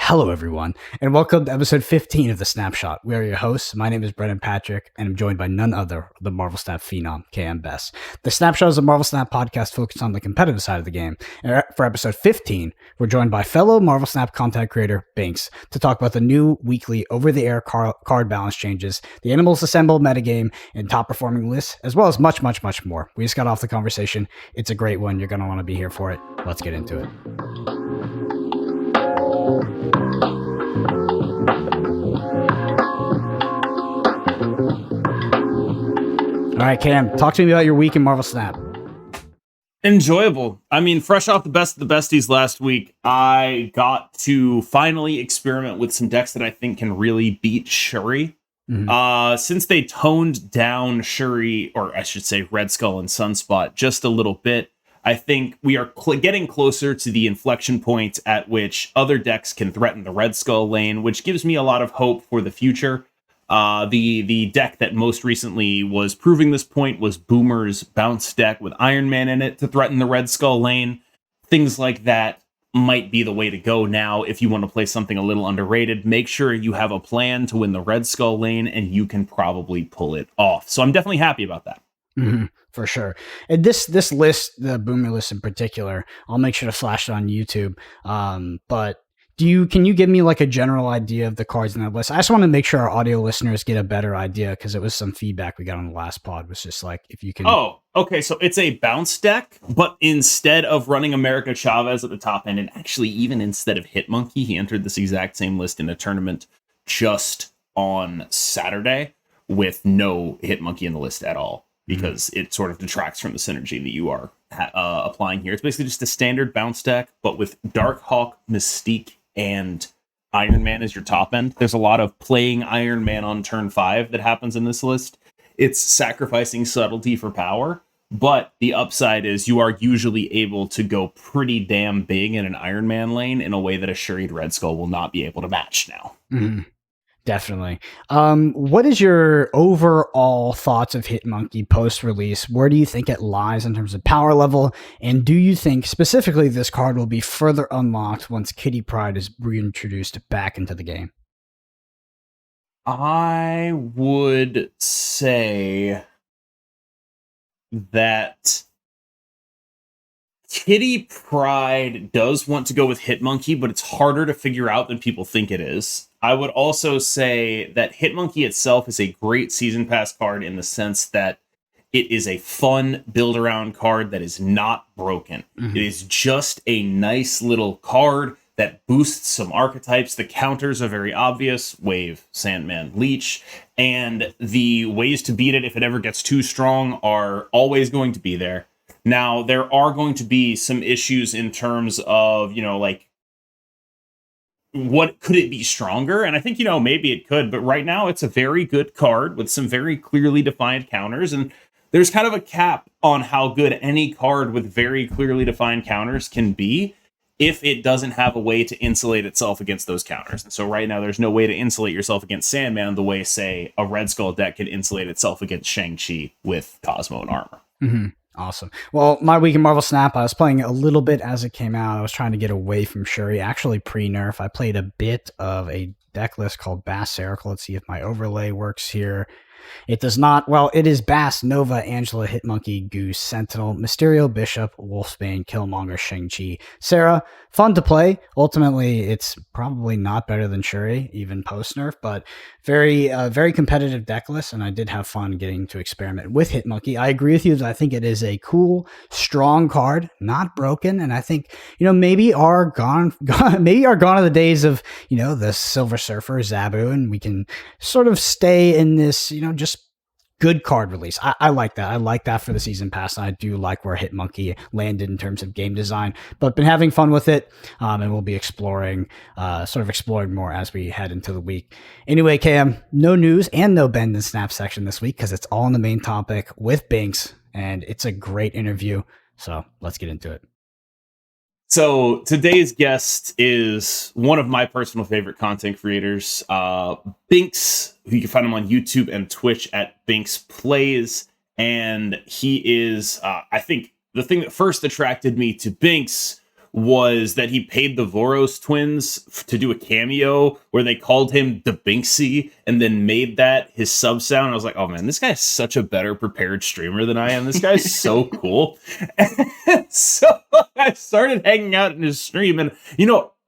Hello, everyone, and welcome to episode 15 of the Snapshot. We are your hosts. My name is Brendan Patrick, and I'm joined by none other the Marvel Snap phenom, KM Best. The Snapshot is a Marvel Snap podcast focused on the competitive side of the game. And for episode 15, we're joined by fellow Marvel Snap content creator Bynx to talk about the new weekly over-the-air card balance changes, the Animals Assemble metagame, and top-performing lists, as well as much, much, much more. We just got off the conversation. It's a great one. You're going to want to be here for it. Let's get into it. All right, Cam, talk to me about your week in Marvel Snap. Enjoyable. I mean, fresh off the best of the besties last week, I got to finally experiment with some decks that I think can really beat Shuri. Since they toned down Shuri, or I should say Red Skull and Sunspot, just a little bit, I think we are getting closer to the inflection point at which other decks can threaten the Red Skull lane, which gives me a lot of hope for the future. The deck that most recently was proving this point was Boomer's Bounce deck with Iron Man in it to threaten the Red Skull lane. Things like that might be the way to go now if you want to play something a little underrated. Make sure you have a plan to win the Red Skull lane, and you can probably pull it off. So I'm definitely happy about that. For sure. And this list, the Boomer list in particular, I'll make sure to flash it on YouTube. But can you give me like a general idea of the cards in that list? I just want to make sure our audio listeners get a better idea, because it was some feedback we got on the last pod was just like, if you can. Oh, okay. So it's a bounce deck, but instead of running America Chavez at the top end, and actually even instead of Hitmonkey, he entered this exact same list in a tournament just on Saturday with no Hitmonkey in the list at all, because it sort of detracts from the synergy that you are applying here. It's basically just a standard bounce deck, but with Darkhawk, Mystique, and Iron Man as your top end. There's a lot of playing Iron Man on turn 5 that happens in this list. It's sacrificing subtlety for power, but the upside is you are usually able to go pretty damn big in an Iron Man lane in a way that a Shuried Red Skull will not be able to match now. Definitely. What is your overall thoughts of Hitmonkey post-release? Where do you think it lies in terms of power level? And do you think specifically this card will be further unlocked once Kitty Pryde is reintroduced back into the game? I would say that Kitty Pryde does want to go with Hitmonkey, but it's harder to figure out than people think it is. I would also say that Hitmonkey itself is a great season pass card in the sense that it is a fun build around card that is not broken. It is just a nice little card that boosts some archetypes. The counters are very obvious: Wave, Sandman, Leech, and the ways to beat it if it ever gets too strong are always going to be there. Now, there are going to be some issues in terms of, like, what could it be stronger? And I think, maybe it could, but right now it's a very good card with some very clearly defined counters. And there's kind of a cap on how good any card with very clearly defined counters can be if it doesn't have a way to insulate itself against those counters. And so right now there's no way to insulate yourself against Sandman the way, say, a Red Skull deck can insulate itself against Shang-Chi with Cosmo and armor. Awesome. Well, my week in Marvel Snap, I was playing a little bit as it came out. I was trying to get away from Shuri, actually pre-nerf. I played a bit of a deck list called Bass Oracle. Let's see if my overlay works here. It does not. Well, it is Bass, Nova, Angela, Hitmonkey, Goose, Sentinel, Mysterio, Bishop, Wolfsbane, Killmonger, Shang-Chi, Sarah. Fun to play. Ultimately, it's probably not better than Shuri, even post-nerf, but very competitive deck list, and I did have fun getting to experiment with Hitmonkey. I agree with you that I think it is a cool, strong card, not broken, and I think, maybe are gone are the days of, the Silver Surfer, Zabu, and we can sort of stay in this, just good card release. I like that. I like that for the season pass. And I do like where Hitmonkey landed in terms of game design, but been having fun with it. And we'll be exploring more as we head into the week. Anyway, Cam, no news and no bend and snap section this week, because it's all in the main topic with Bynx, and it's a great interview. So let's get into it. So today's guest is one of my personal favorite content creators, Bynx, who you can find him on YouTube and Twitch at Bynx Plays. And he is, I think, the thing that first attracted me to Bynx was that he paid the Voros twins to do a cameo where they called him the Bynxy and then made that his sub sound. I was like, oh man, this guy's such a better prepared streamer than I am. This guy's so cool. And so I started hanging out in his stream, and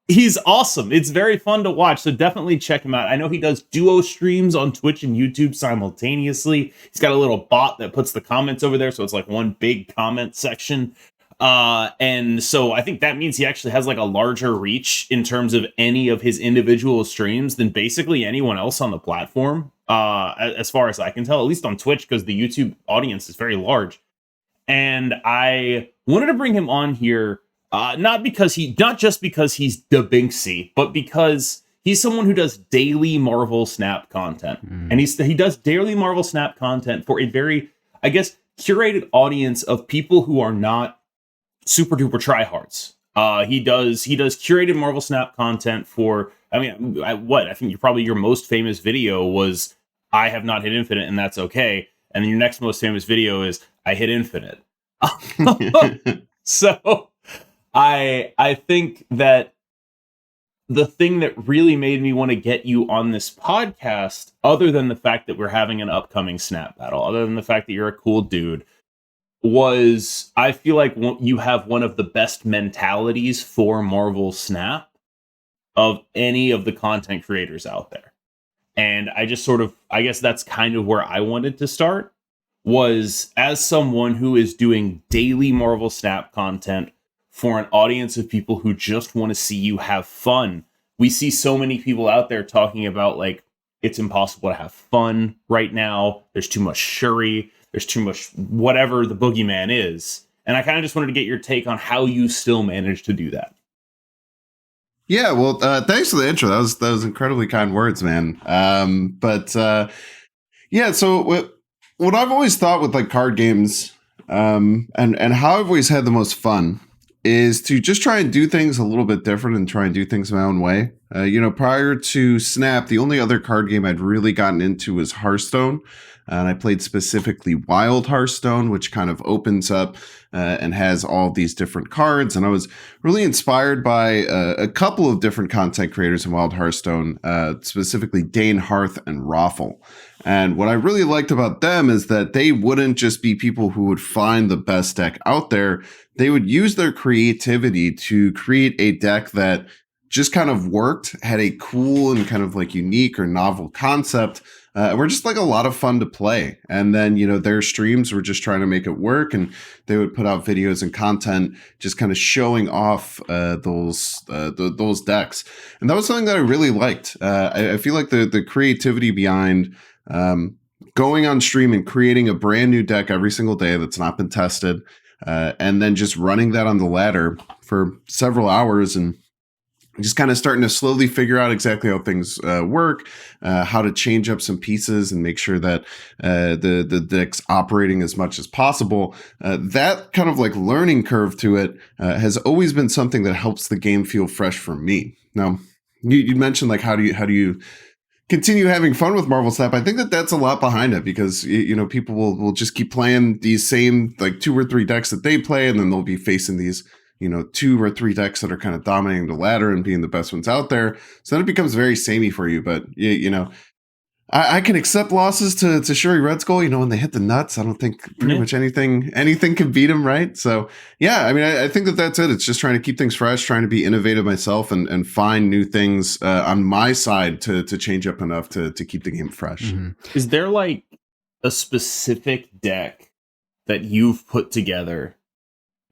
he's awesome. It's very fun to watch. So definitely check him out. I know he does duo streams on Twitch and YouTube simultaneously. He's got a little bot that puts the comments over there. So it's like one big comment section. And so I think that means he actually has like a larger reach in terms of any of his individual streams than basically anyone else on the platform. As far as I can tell, at least on Twitch, because the YouTube audience is very large. And I wanted to bring him on here, not just because he's the Bynxy, but because he's someone who does daily Marvel Snap content. And he does daily Marvel Snap content for a very, I guess, curated audience of people who are not super duper tryhards. He does curated Marvel Snap content for, I think your most famous video was I have not hit infinite and that's okay. And then your next most famous video is I hit infinite. So I think that the thing that really made me want to get you on this podcast, other than the fact that we're having an upcoming Snap battle, other than the fact that you're a cool dude, was I feel like you have one of the best mentalities for Marvel Snap of any of the content creators out there. And I guess that's kind of where I wanted to start, was as someone who is doing daily Marvel Snap content for an audience of people who just want to see you have fun. We see so many people out there talking about like, it's impossible to have fun right now. There's too much Shuri. There's too much whatever the boogeyman is. And I kind of just wanted to get your take on how you still manage to do that. Yeah, well, thanks for the intro. That was incredibly kind words, man. So what I've always thought with like card games, and how I've always had the most fun is to just try and do things a little bit different and try and do things my own way. Prior to Snap, the only other card game I'd really gotten into was Hearthstone. And I played specifically Wild Hearthstone, which kind of opens up and has all these different cards. And I was really inspired by a couple of different content creators in Wild Hearthstone, specifically Dane Hearth and Raffle. And what I really liked about them is that they wouldn't just be people who would find the best deck out there. They would use their creativity to create a deck that just kind of worked, had a cool and kind of like unique or novel concept. Were just like a lot of fun to play. And then, their streams were just trying to make it work. And they would put out videos and content just kind of showing off those decks. And that was something that I really liked. I feel like the creativity behind going on stream and creating a brand new deck every single day that's not been tested, and then just running that on the ladder for several hours and just kind of starting to slowly figure out exactly how things work, how to change up some pieces and make sure that the deck's operating as much as possible. That kind of like learning curve to it has always been something that helps the game feel fresh for me. Now, you mentioned like how do you continue having fun with Marvel Snap? I think that's a lot behind it because people will just keep playing these same like 2 or 3 decks that they play, and then they'll be facing these 2 or 3 decks that are kind of dominating the ladder and being the best ones out there. So then it becomes very samey for you. But, I can accept losses to Shuri Red Skull. When they hit the nuts, I don't think pretty much anything can beat them, right? So, yeah, I mean, I think that's it. It's just trying to keep things fresh, trying to be innovative myself and find new things on my side to change up enough to keep the game fresh. Mm-hmm. Is there like a specific deck that you've put together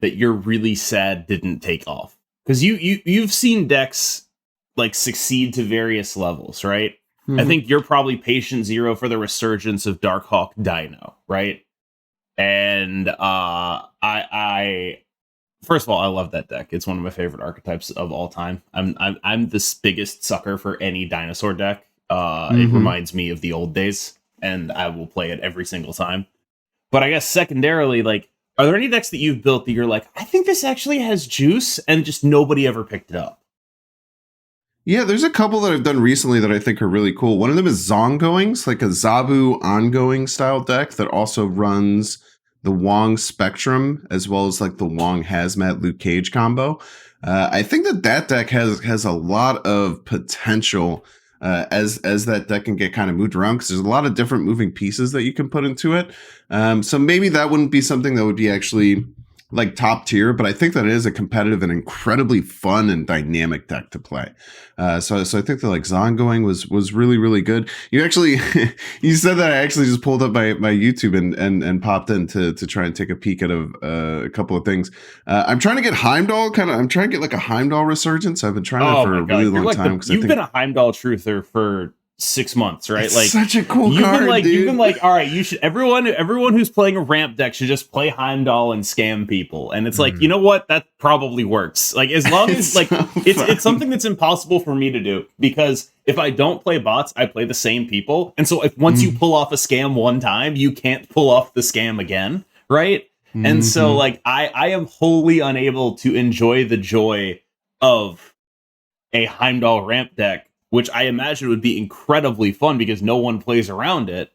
that you're really sad didn't take off? Because you've seen decks like succeed to various levels, right? Mm-hmm. I think you're probably patient zero for the resurgence of Darkhawk Dino, right? And I first of all, I love that deck. It's one of my favorite archetypes of all time. I'm the biggest sucker for any dinosaur deck. It reminds me of the old days, and I will play it every single time. But I guess secondarily, like, are there any decks that you've built that you're like, I think this actually has juice, and just nobody ever picked it up? Yeah, there's a couple that I've done recently that I think are really cool. One of them is Zongoings, like a Zabu ongoing style deck that also runs the Wong Spectrum as well as like the Wong Hazmat Luke Cage combo. I think that deck has a lot of potential as that deck can get kind of moved around because there's a lot of different moving pieces that you can put into it. So maybe that wouldn't be something that would be actually like top tier, but I think that it is a competitive and incredibly fun and dynamic deck to play. So I think that like Zongoing was really, really good. You actually you said that. I actually just pulled up my YouTube and popped in to try and take a peek at a couple of things. I'm trying to get Heimdall I'm trying to get like a Heimdall resurgence. I've been trying that for a really long time. You've been a Heimdall truther for 6 months, right? It's like such a cool card, dude. You've been like, all right, you should everyone who's playing a ramp deck should just play Heimdall and scam people. And it's like, you know what? That probably works. Like as long as like it's something that's impossible for me to do because if I don't play bots, I play the same people. And so if once you pull off a scam one time, you can't pull off the scam again, right? And so like I am wholly unable to enjoy the joy of a Heimdall ramp deck, which I imagine would be incredibly fun because no one plays around it.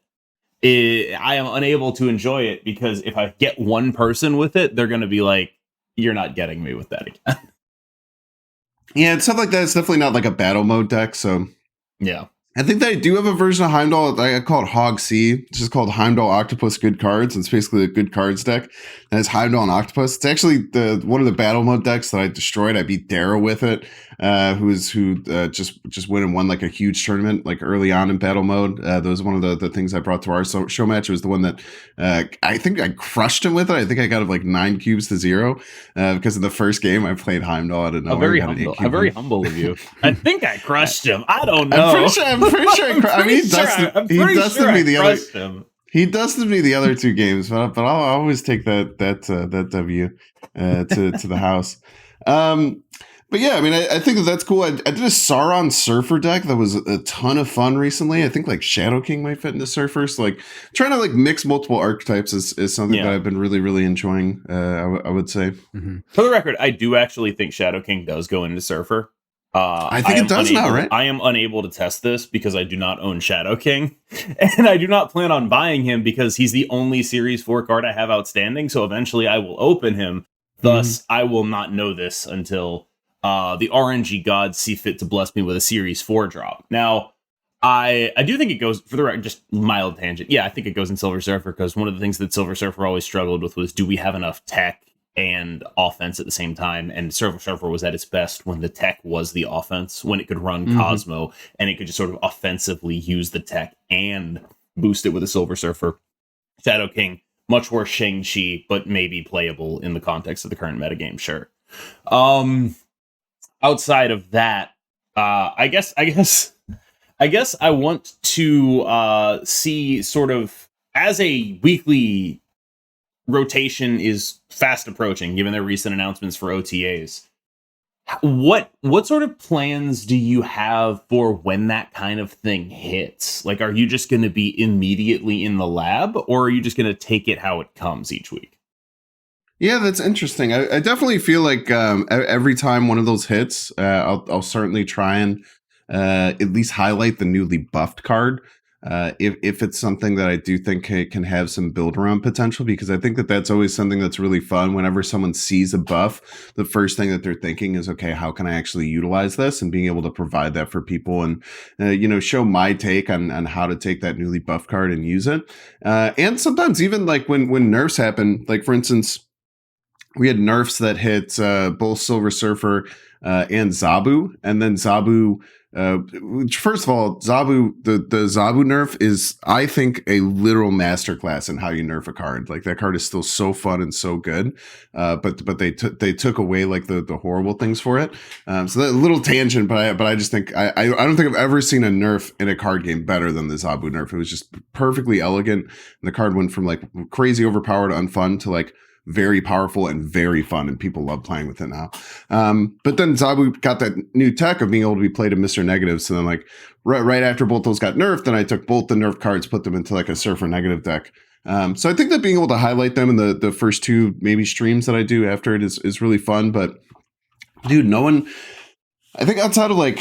I am unable to enjoy it because if I get one person with it, they're going to be like, you're not getting me with that again. Yeah, and stuff like that. It's definitely not like a battle mode deck. So yeah. I think they do have a version of Heimdall. I call it Hog C. It's just called Heimdall Octopus Good Cards. It's basically a good cards deck. And it's Heimdall and Octopus. It's actually one of the battle mode decks that I destroyed. I beat Dara with it, who just went and won like a huge tournament like early on in battle mode. That was one of the things I brought to our show match. It was the one that I think I crushed him with it. I think I got like 9 cubes to 0 because in the first game I played Heimdall out of nowhere. Very humble of you. I think I crushed him. I don't know. I'm pretty sure. He dusted me the other. He dusted me the other 2 games, but I'll always take that W to the house. But yeah, I mean, I think that's cool. I did a Sauron Surfer deck that was a ton of fun recently. I think like Shadow King might fit into Surfer. So like trying to like mix multiple archetypes is something that I've been really, really enjoying. I would say. Mm-hmm. For the record, I do actually think Shadow King does go into Surfer. I think it does now, right? I am unable to test this because I do not own Shadow King, and I do not plan on buying him because he's the only Series 4 card I have outstanding. So eventually I will open him. Thus, I will not know this until the RNG gods see fit to bless me with a Series 4 drop. Now, I do think it goes, for the record, just mild tangent. Yeah, I think it goes in Silver Surfer because one of the things that Silver Surfer always struggled with was, do we have enough tech and offense at the same time? And Silver Surfer was at its best when the tech was the offense, when it could run Cosmo and it could just sort of offensively use the tech and boost it with a Silver Surfer. Shadow King, much worse Shang-Chi, but maybe playable in the context of the current metagame, sure. Outside of that, I guess I want to see sort of as a weekly rotation is fast approaching, given their recent announcements for OTAs. What sort of plans do you have for when that kind of thing hits? Like, are you just going to be immediately in the lab, or are you just going to take it how it comes each week? Yeah, that's interesting. I definitely feel like every time one of those hits, I'll certainly try and at least highlight the newly buffed card. If it's something that I do think can have some build around potential, because I think that that's always something that's really fun. Whenever someone sees a buff, the first thing that they're thinking is, okay, how can I actually utilize this, and being able to provide that for people and, show my take on how to take that newly buffed card and use it. And sometimes even like when nerfs happen, like for instance, we had nerfs that hit both Silver Surfer and Zabu, and then Zabu. First of all, Zabu, the Zabu nerf is, I think, a literal masterclass in how you nerf a card. Like that card is still so fun and so good, but they took away like the horrible things for it. So that little tangent, but I just think I don't think I've ever seen a nerf in a card game better than the Zabu nerf. It was just perfectly elegant, and the card went from like crazy overpowered unfun to like very powerful and very fun, and people love playing with it now. But then Zabu got that new tech of being able to be played in Mr. Negative. So then like right after both those got nerfed, then I took both the nerf cards, put them into like a Surfer Negative deck. So I think that being able to highlight them in the first 2 maybe streams that I do after it is really fun. But dude, no one, I think outside of like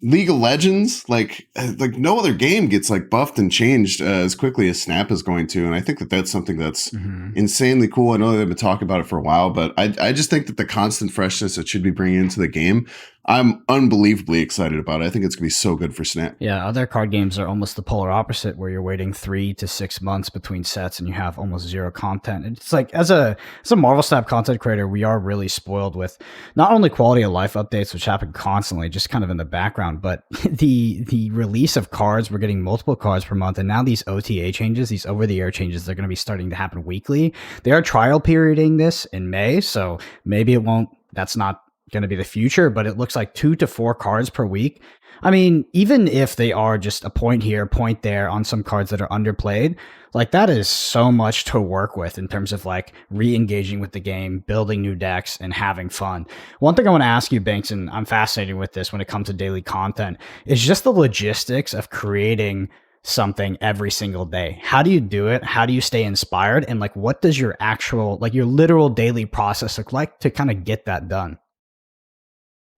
League of Legends, like no other game gets like buffed and changed as quickly as Snap is going to, and I think that that's something that's insanely cool. I know they've been talking about it for a while, but I just think that the constant freshness it should be bringing into the game, I'm unbelievably excited about it. I think it's gonna be so good for Snap. Yeah, other card games are almost the polar opposite, where you're waiting 3 to 6 months between sets and you have almost zero content. It's like as a Marvel Snap content creator, we are really spoiled with not only quality of life updates, which happen constantly, just kind of in the background, but the release of cards. We're getting multiple cards per month, and now these OTA changes, these over the air changes, they're going to be starting to happen weekly. They are trial perioding this in May, so maybe it won't. That's not going to be the future, but it looks like 2 to 4 cards per week. I mean, even if they are just a point here, point there on some cards that are underplayed, like that is so much to work with in terms of like re-engaging with the game, building new decks, and having fun. One thing I want to ask you, Bynx, and I'm fascinated with this when it comes to daily content, is just the logistics of creating something every single day. How do you do it? How do you stay inspired? And like, what does your actual, like your literal daily process look like to kind of get that done?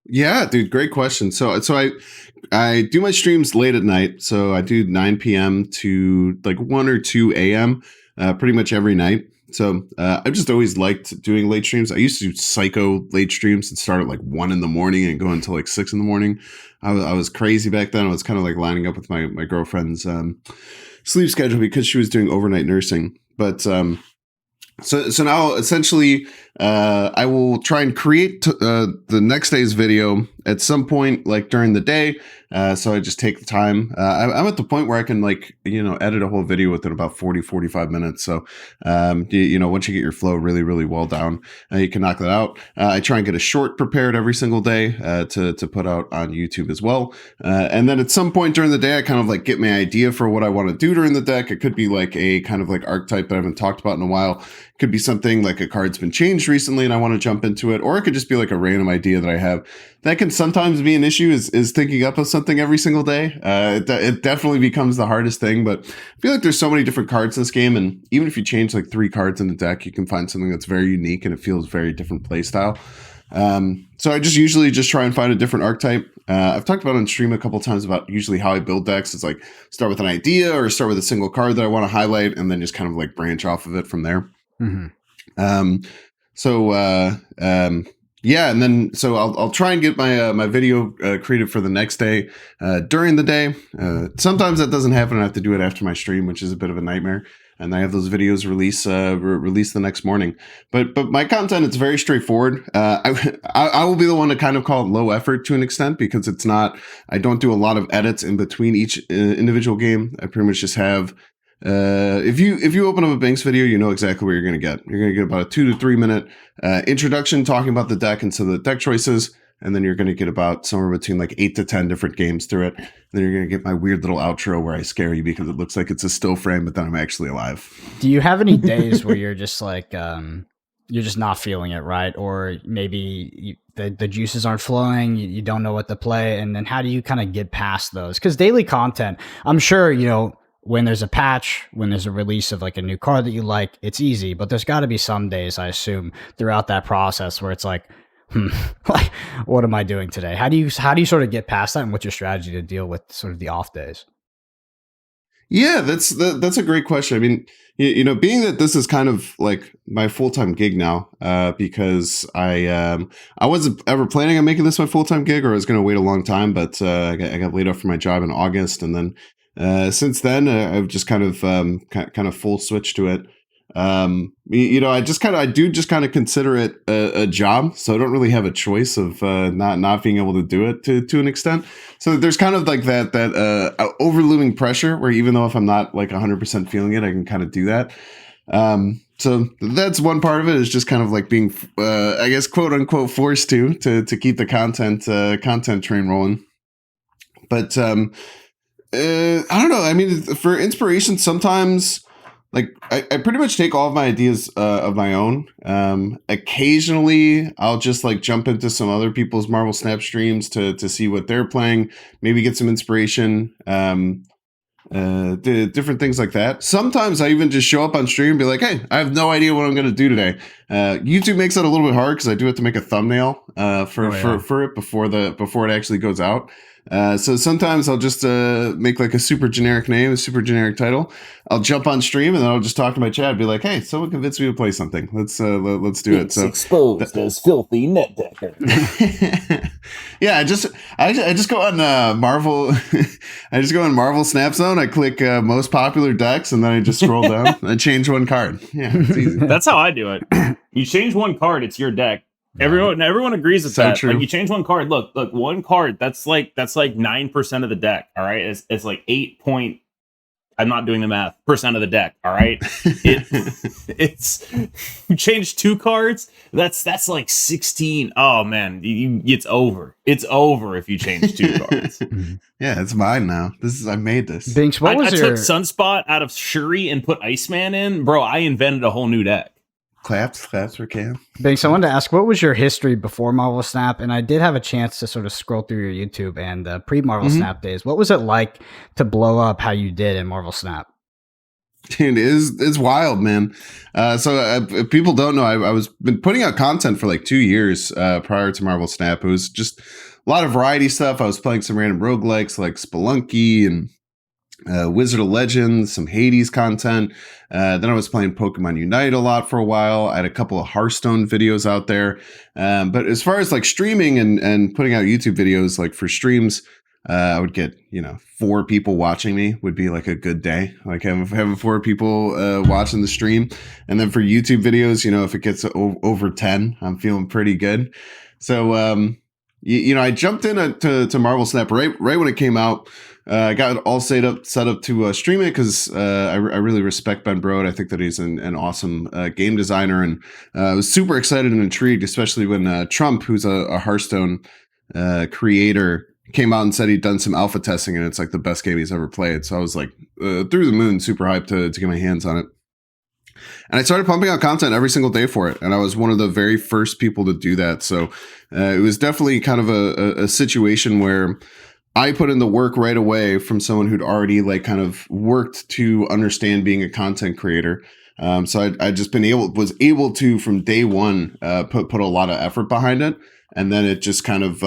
Yeah, dude, great question. So I do my streams late at night. So I do 9 p.m. to like 1 or 2 a.m. Pretty much every night. So I've just always liked doing late streams. I used to do psycho late streams and start at like 1 in the morning and go until like 6 in the morning. I was crazy back then. I was kind of like lining up with my girlfriend's sleep schedule because she was doing overnight nursing. But so now essentially I will try and create the next day's video at some point like during the day. So I just take the time. I'm at the point where I can like, edit a whole video within about 45 minutes. So, once you get your flow really, really well down, you can knock that out. I try and get a short prepared every single day to put out on YouTube as well. And then at some point during the day, I kind of like get my idea for what I want to do during the deck. It could be like a kind of like archetype that I haven't talked about in a while. It could be something like a card's been changed recently and I want to jump into it. Or it could just be like a random idea that I have. That can sometimes be an issue is thinking up of something every single day. It definitely becomes the hardest thing, but I feel like there's so many different cards in this game. And even if you change like 3 cards in the deck, you can find something that's very unique and it feels very different play style. So I just usually just try and find a different archetype. I've talked about on stream a couple times about usually how I build decks. It's like start with an idea or start with a single card that I want to highlight and then just kind of like branch off of it from there. Yeah, and then so I'll try and get my video created for the next day during the day. Sometimes that doesn't happen. I have to do it after my stream, which is a bit of a nightmare. And I have those videos release the next morning. But my content, it's very straightforward. I will be the one to kind of call it low effort to an extent because it's not. I don't do a lot of edits in between each individual game. I pretty much just have. If you open up a Bynx video, you know exactly what you're going to get. You're going to get about a 2 to 3 minute introduction talking about the deck and some of the deck choices. And then you're going to get about somewhere between like 8 to 10 different games through it. And then you're going to get my weird little outro where I scare you because it looks like it's a still frame, but then I'm actually alive. Do you have any days where you're just like, you're just not feeling it, right? Or maybe the juices aren't flowing, you don't know what to play. And then how do you kind of get past those? Because daily content, I'm sure, when there's a patch, when there's a release of like a new card that you like, it's easy. But there's got to be some days, I assume, throughout that process where it's like, like, what am I doing today? How do you sort of get past that, and what's your strategy to deal with sort of the off days? Yeah, that's a great question. I mean, being that this is kind of like my full-time gig now, because I wasn't ever planning on making this my full-time gig, or I was going to wait a long time, but I got laid off from my job in August, and then since then I've just kind of full switch to it. I do just kind of consider it a job, so I don't really have a choice of not being able to do it to an extent. So there's kind of like that overlooming pressure where even though if I'm not like 100% feeling it, I can kind of do that. So that's one part of it, is just kind of like being, I guess, quote unquote, forced to keep the content train rolling. But I don't know. I mean, for inspiration, sometimes like I pretty much take all of my ideas of my own. Occasionally, I'll just like jump into some other people's Marvel Snap streams to see what they're playing, maybe get some inspiration, different things like that. Sometimes I even just show up on stream and be like, hey, I have no idea what I'm going to do today. YouTube makes it a little bit hard because I do have to make a thumbnail for it before it actually goes out. So sometimes I'll just make like a super generic name, a super generic title. I'll jump on stream and then I'll just talk to my chat, be like, "Hey, someone convinced me to play something. Let's do it." So exposed as filthy net decker. yeah, I just go on Marvel. I just go on Marvel Snap Zone. I click most popular decks, and then I just scroll down. And I change one card. Yeah, it's easy. That's how I do it. You change one card, it's your deck. Everyone agrees with that. True. Like you change one card. Look, one card. That's like 9% of the deck. All right, it's like 8 point. I'm not doing the math. Percent of the deck. All right, it's you change 2 cards. That's like 16. Oh man, it's over. It's over if you change 2 cards. Yeah, it's mine now. I made this. Bynx, what was I took Sunspot out of Shuri and put Iceman in. Bro, I invented a whole new deck. Claps for Cam. Bynx, I wanted to ask, what was your history before Marvel Snap? And I did have a chance to sort of scroll through your YouTube and pre-Marvel Snap days. What was it like to blow up how you did in Marvel Snap? Dude, it's wild, man. So if people don't know, I was been putting out content for like 2 years prior to Marvel Snap. It was just a lot of variety stuff. I was playing some random roguelikes like Spelunky and Wizard of Legends, some Hades content. Then I was playing Pokemon Unite a lot for a while. I had a couple of Hearthstone videos out there. But as far as like streaming and putting out YouTube videos, like for streams, I would get, 4 people watching me would be like a good day. Like having 4 people watching the stream. And then for YouTube videos, if it gets over 10, I'm feeling pretty good. So, I jumped in to Marvel Snap right when it came out. I got it all set up to stream it because I really respect Ben Brode. I think that he's an awesome game designer, and I was super excited and intrigued, especially when Trump, who's a Hearthstone creator, came out and said he'd done some alpha testing, and it's like the best game he's ever played. So I was like through the moon, super hyped to get my hands on it. And I started pumping out content every single day for it. And I was one of the very first people to do that. So it was definitely kind of a situation where I put in the work right away from someone who'd already like kind of worked to understand being a content creator. So I just was able to from day one put a lot of effort behind it, and then it just kind of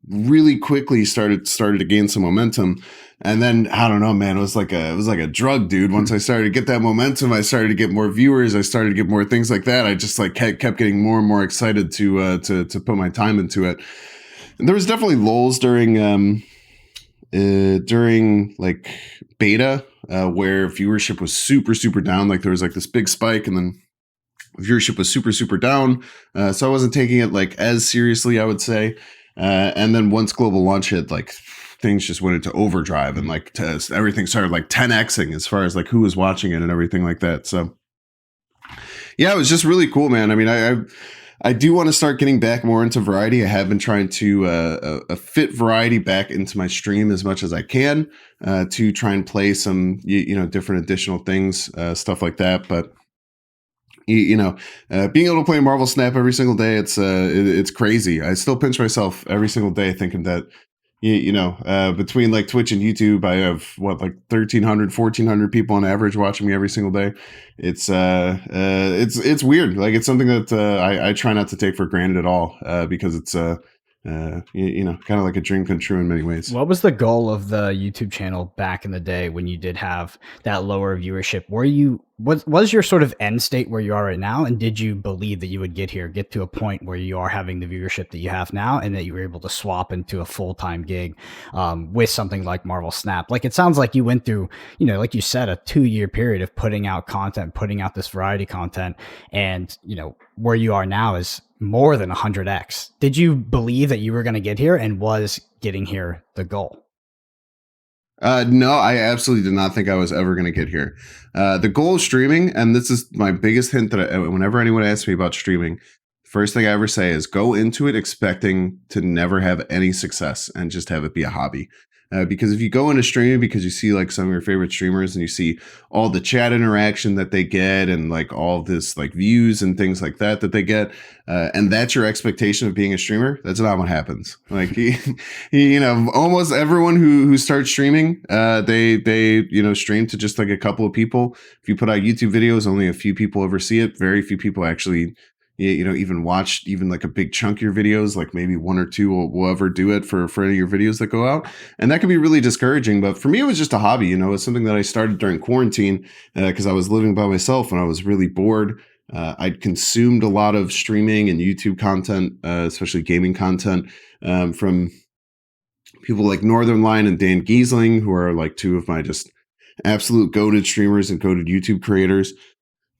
really quickly started to gain some momentum. And then I don't know, man, it was like a drug, dude. Once I started to get that momentum, I started to get more viewers. I started to get more things like that. I just like kept getting more and more excited to put my time into it. And there was definitely lulls during like beta where viewership was super down. Like there was like this big spike and then viewership was super down. So I wasn't taking it like as seriously, I would say. And then once global launch hit, like things just went into overdrive and like everything started like 10xing as far as like who was watching it and everything like that. So yeah, it was just really cool, man. I mean, I do want to start getting back more into variety. I have been trying to fit variety back into my stream as much as I can to try and play some, different additional things, stuff like that. But, being able to play Marvel Snap every single day, it's crazy. I still pinch myself every single day thinking that, between like Twitch and YouTube, I have like 1,300, 1,400 people on average watching me every single day. It's weird. Like it's something that I try not to take for granted at all because it's kind of like a dream come true in many ways. What was the goal of the YouTube channel back in the day when you did have that lower viewership? Was your sort of end state where you are right now? And did you believe that you would get to a point where you are having the viewership that you have now and that you were able to swap into a full-time gig with something like Marvel Snap? Like it sounds like you went through, like you said, a 2-year period of putting out content, putting out this variety content, and, where you are now is more than 100x. Did you believe that you were going to get here, and was getting here the goal? No, I absolutely did not think I was ever going to get here. The goal of streaming, and this is my biggest hint that whenever anyone asks me about streaming, first thing I ever say is go into it expecting to never have any success and just have it be a hobby. Because if you go into streaming because you see like some of your favorite streamers and you see all the chat interaction that they get and like all this like views and things like that they get, and that's your expectation of being a streamer, that's not what happens. Like almost everyone who starts streaming, they stream to just like a couple of people. If you put out YouTube videos, only a few people ever see it. Very few people actually even watch even like a big chunk of your videos, like maybe one or two will ever do it for any of your videos that go out. And that can be really discouraging. But for me, it was just a hobby. It's something that I started during quarantine because I was living by myself and I was really bored. I'd consumed a lot of streaming and YouTube content, especially gaming content, from people like Northern Lion and Dan Giesling, who are like two of my just absolute goated streamers and goated YouTube creators.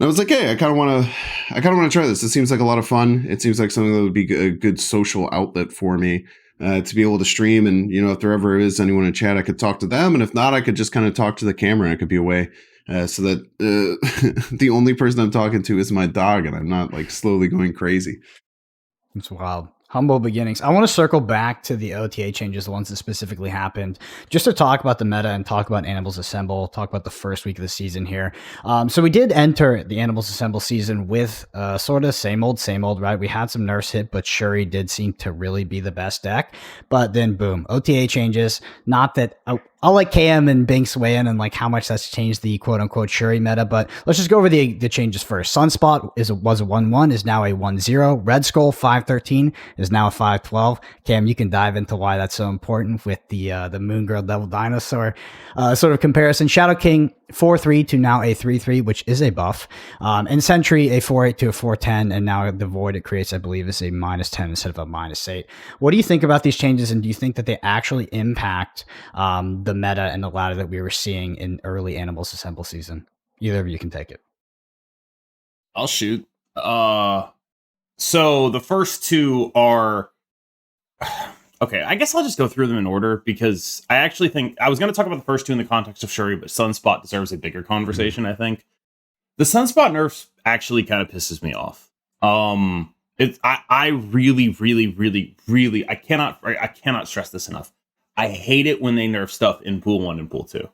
And I was like, hey, I kind of want to try this. It seems like a lot of fun. It seems like something that would be a good social outlet for me to be able to stream. And, if there ever is anyone in chat, I could talk to them. And if not, I could just kind of talk to the camera. I could be away so that the only person I'm talking to is my dog and I'm not like slowly going crazy. It's wild. Humble beginnings. I want to circle back to the OTA changes, the ones that specifically happened, just to talk about the meta and talk about Animals Assemble, talk about the first week of the season here. So we did enter the Animals Assemble season with sort of same old, right? We had some nerfs hit, but Shuri did seem to really be the best deck. But then boom, OTA changes. Not that I'll let KM and Bynx weigh in and like how much that's changed the quote unquote Shuri meta, but let's just go over the changes first. Sunspot was a 1-1, is now a 1-0. Red Skull 5-13 is now a 5-12. KM, you can dive into why that's so important with the Moon Girl Devil Dinosaur sort of comparison. Shadow King 4-3 to now a 3-3, which is a buff. And Sentry a 4-8 to a 4-10, and now the void it creates, I believe, is a -10 instead of a -8. What do you think about these changes, and do you think that they actually impact the meta and the ladder that we were seeing in early Animals Assemble season? Either of you can take it. I'll shoot. So the first two are okay. I guess I'll just go through them in order because I actually think I was going to talk about the first two in the context of Shuri, but Sunspot deserves a bigger conversation. I think the Sunspot nerfs actually kind of pisses me off. I really, really, really, really, I cannot stress this enough. I hate it when they nerf stuff in Pool 1 and Pool 2.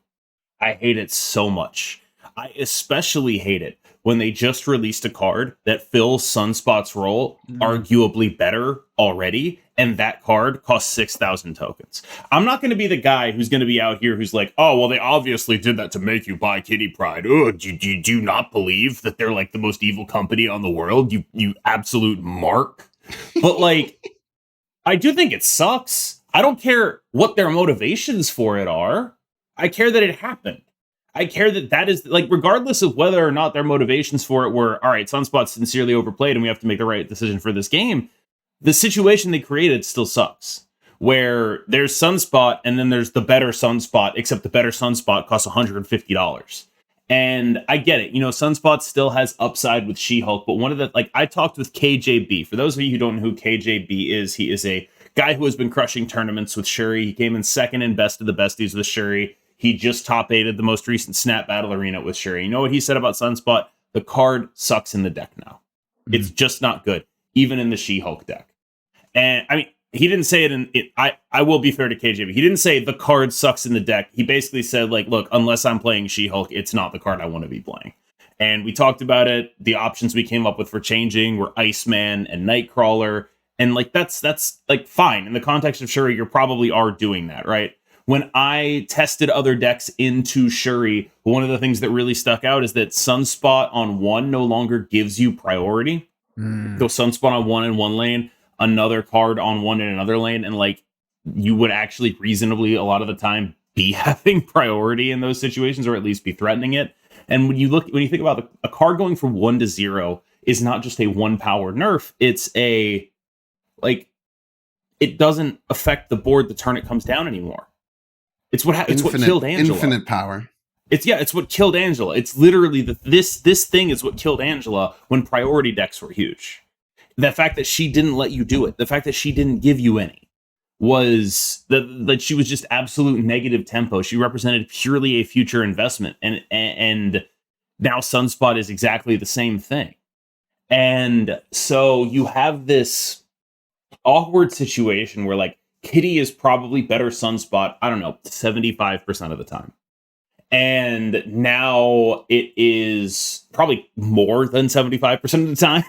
I hate it so much. I especially hate it when they just released a card that fills Sunspot's role arguably better already, and that card costs 6,000 tokens. I'm not going to be the guy who's going to be out here who's like, oh, well, they obviously did that to make you buy Kitty Pryde. Oh, do you not believe that they're like the most evil company on the world? You absolute mark. But like, I do think it sucks. I don't care what their motivations for it are. I care that it happened. I care that is like, regardless of whether or not their motivations for it were, all right, Sunspot's sincerely overplayed and we have to make the right decision for this game. The situation they created still sucks. Where there's Sunspot and then there's the better Sunspot, except the better Sunspot costs $150. And I get it. Sunspot still has upside with She-Hulk, but one of the, like, I talked with KJB. For those of you who don't know who KJB is, he is a guy who has been crushing tournaments with Shuri. He came in second in Best of the Besties with Shuri. He just top-8'd the most recent Snap Battle Arena with Shuri. You know what he said about Sunspot? The card sucks in the deck now. It's just not good, even in the She-Hulk deck. And, I mean, he didn't say it I will be fair to KJB. He didn't say the card sucks in the deck. He basically said, like, look, unless I'm playing She-Hulk, it's not the card I want to be playing. And we talked about it. The options we came up with for changing were Iceman and Nightcrawler. And, like, that's like, fine. In the context of Shuri, you probably are doing that, right? When I tested other decks into Shuri, one of the things that really stuck out is that Sunspot on 1 no longer gives you priority. Go Sunspot on 1 in one lane, another card on 1 in another lane, and like you would actually reasonably a lot of the time be having priority in those situations, or at least be threatening it. And when you think about a card going from 1 to 0 is not just a 1 power nerf, it's a like it doesn't affect the board the turn it comes down anymore. It's what killed Angela. Infinite power. It's what killed Angela. It's literally this thing is what killed Angela when priority decks were huge. The fact that she didn't let you do it, the fact that she didn't give you any, was that she was just absolute negative tempo. She represented purely a future investment, and now Sunspot is exactly the same thing. And so you have this awkward situation where like Kitty is probably better Sunspot, I don't know, 75% of the time. And now it is probably more than 75% of the time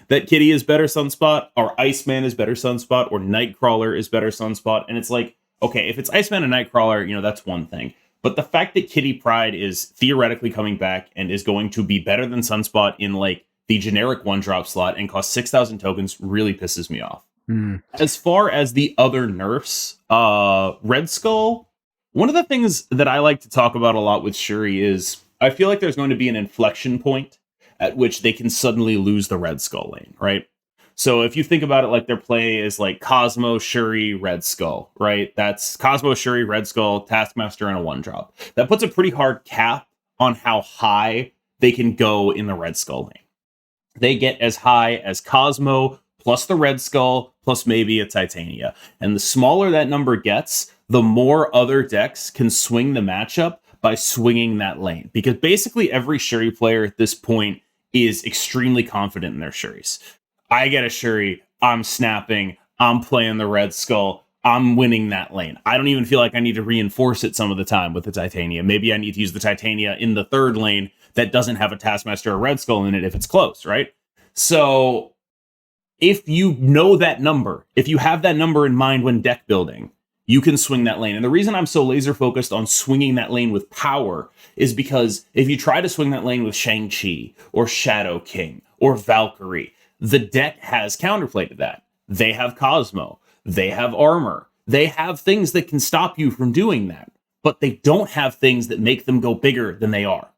that Kitty is better Sunspot, or Iceman is better Sunspot, or Nightcrawler is better Sunspot. And it's like, okay, if it's Iceman and Nightcrawler, that's one thing. But the fact that Kitty Pryde is theoretically coming back and is going to be better than Sunspot in like the generic 1-drop slot and costs 6,000 tokens really pisses me off. As far as the other nerfs, Red Skull, one of the things that I like to talk about a lot with Shuri is I feel like there's going to be an inflection point at which they can suddenly lose the Red Skull lane, right? So if you think about it, like their play is like Cosmo, Shuri, Red Skull, right? That's Cosmo, Shuri, Red Skull, Taskmaster, and a 1-drop. That puts a pretty hard cap on how high they can go in the Red Skull lane. They get as high as Cosmo plus the Red Skull plus maybe a Titania. And the smaller that number gets, the more other decks can swing the matchup by swinging that lane. Because basically every Shuri player at this point is extremely confident in their Shuris. I get a Shuri, I'm snapping, I'm playing the Red Skull, I'm winning that lane. I don't even feel like I need to reinforce it some of the time with the Titania. Maybe I need to use the Titania in the third lane that doesn't have a Taskmaster or Red Skull in it if it's close, right? So if you know that number, if you have that number in mind when deck building, you can swing that lane. And the reason I'm so laser focused on swinging that lane with power is because if you try to swing that lane with Shang-Chi or Shadow King or Valkyrie, the deck has counterplay to that. They have Cosmo. They have armor. They have things that can stop you from doing that. But they don't have things that make them go bigger than they are.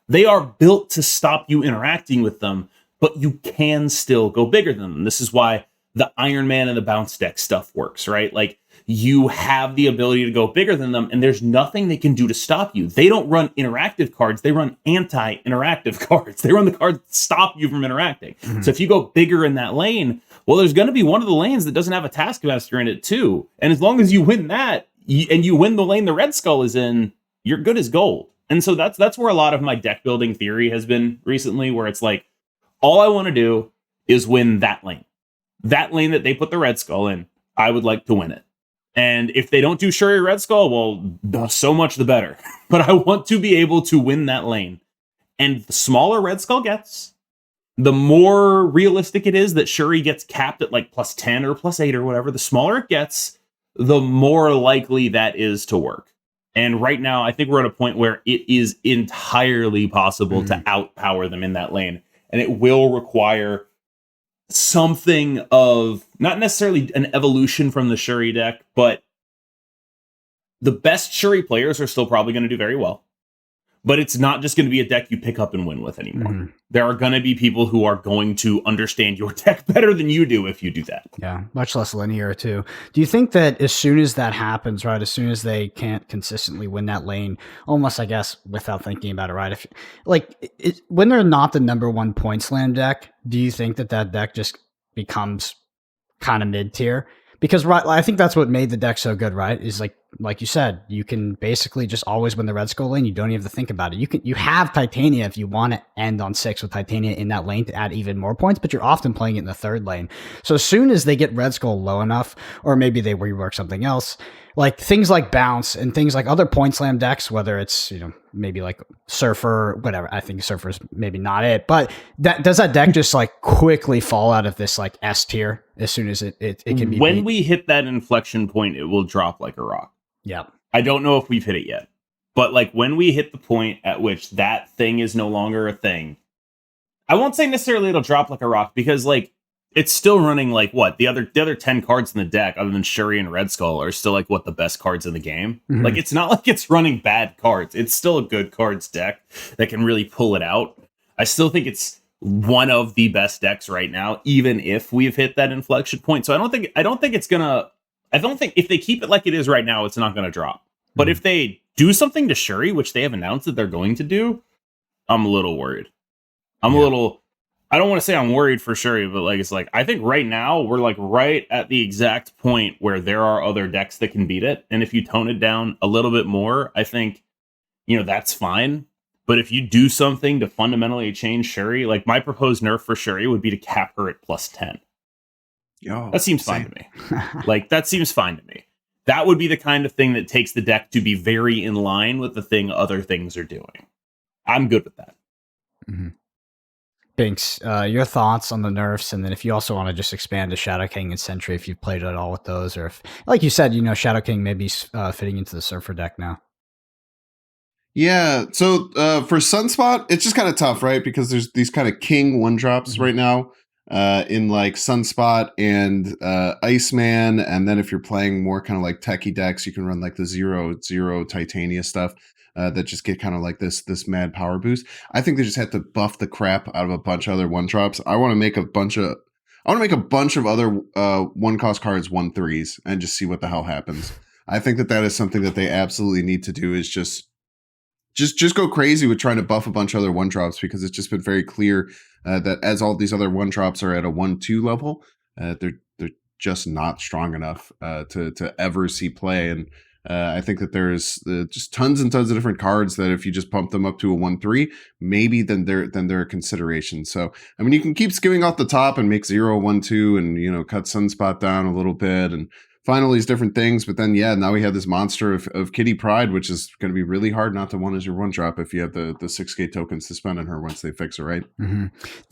They are built to stop you interacting with them, but you can still go bigger than them. This is why the Iron Man and the bounce deck stuff works, right? Like, you have the ability to go bigger than them, and there's nothing they can do to stop you. They don't run interactive cards. They run anti-interactive cards. They run the cards that stop you from interacting. So if you go bigger in that lane, well, there's going to be one of the lanes that doesn't have a Taskmaster in it too. And as long as you win that, and you win the lane the Red Skull is in, you're good as gold. And so that's where a lot of my deck building theory has been recently, where it's like, all I want to do is win that lane. That lane that they put the Red Skull in, I would like to win it. And if they don't do Shuri Red Skull, well, so much the better. But I want to be able to win that lane. And the smaller Red Skull gets, the more realistic it is that Shuri gets capped at like plus 10 or plus 8 or whatever. The smaller it gets, the more likely that is to work. And right now, I think we're at a point where it is entirely possible to outpower them in that lane. And it will require something of not necessarily an evolution from the Shuri deck, but the best Shuri players are still probably going to do very well. But it's not just going to be a deck you pick up and win with anymore. There are going to be people who are going to understand your deck better than you do if you do that. Yeah, much less linear too. Do you think that as soon as that happens, right, as soon as they can't consistently win that lane, almost, I guess, without thinking about it, right, if when they're not the number one point slam deck, do you think that deck just becomes kind of mid-tier? Because right, I think that's what made the deck so good, right? Is like you said, you can basically just always win the Red Skull lane. You don't even have to think about it. You have Titania if you want to end on 6 with Titania in that lane to add even more points, but you're often playing it in the third lane. So as soon as they get Red Skull low enough, or maybe they rework something else, like things like bounce and things like other point slam decks, whether it's, maybe like Surfer, whatever. I think Surfer's maybe not it, but does that deck just like quickly fall out of this like S tier as soon as it can be when beat? we hit that inflection point, it will drop like a rock. Yeah. I don't know if we've hit it yet, but like when we hit the point at which that thing is no longer a thing, I won't say necessarily it'll drop like a rock, because like it's still running like what the other 10 cards in the deck other than Shuri and Red Skull are still like what the best cards in the game. Like it's not like it's running bad cards. It's still a good cards deck that can really pull it out. I still think it's one of the best decks right now, even if we've hit that inflection point. So I don't think if they keep it like it is right now, it's not going to drop. But if they do something to Shuri, which they have announced that they're going to do, I'm a little worried. I don't want to say I'm worried for Shuri, but like it's like I think right now we're like right at the exact point where there are other decks that can beat it. And if you tone it down a little bit more, I think, that's fine. But if you do something to fundamentally change Shuri, like my proposed nerf for Shuri would be to cap her at plus 10. That seems fine to me. Like, that seems fine to me. That would be the kind of thing that takes the deck to be very in line with the thing other things are doing. I'm good with that. Bynx, your thoughts on the nerfs, and then if you also want to just expand to Shadow King and Sentry, if you've played at all with those, or if, like you said, Shadow King may be fitting into the Surfer deck now. Yeah. So for Sunspot, it's just kind of tough, right? Because there's these kind of king one drops right now in like Sunspot and Iceman. And then if you're playing more kind of like techie decks, you can run like the 0/0 Titania stuff that just get kind of like this mad power boost. I think they just have to buff the crap out of a bunch of other one drops. I want to make a bunch of other one cost cards 1/3s and just see what the hell happens. I think that is something that they absolutely need to do, is just go crazy with trying to buff a bunch of other one drops, because it's just been very clear that as all these other one drops are at a 1/2 level, they're just not strong enough to ever see play. And I think that there's just tons and tons of different cards that if you just pump them up to a 1/3, maybe then they're a consideration. So I mean, you can keep skimming off the top and make 0/1/2 and cut Sunspot down a little bit and find all these different things, but then now we have this monster of Kitty Pryde, which is going to be really hard not to want as your one drop if you have the 6K tokens to spend on her once they fix her, right?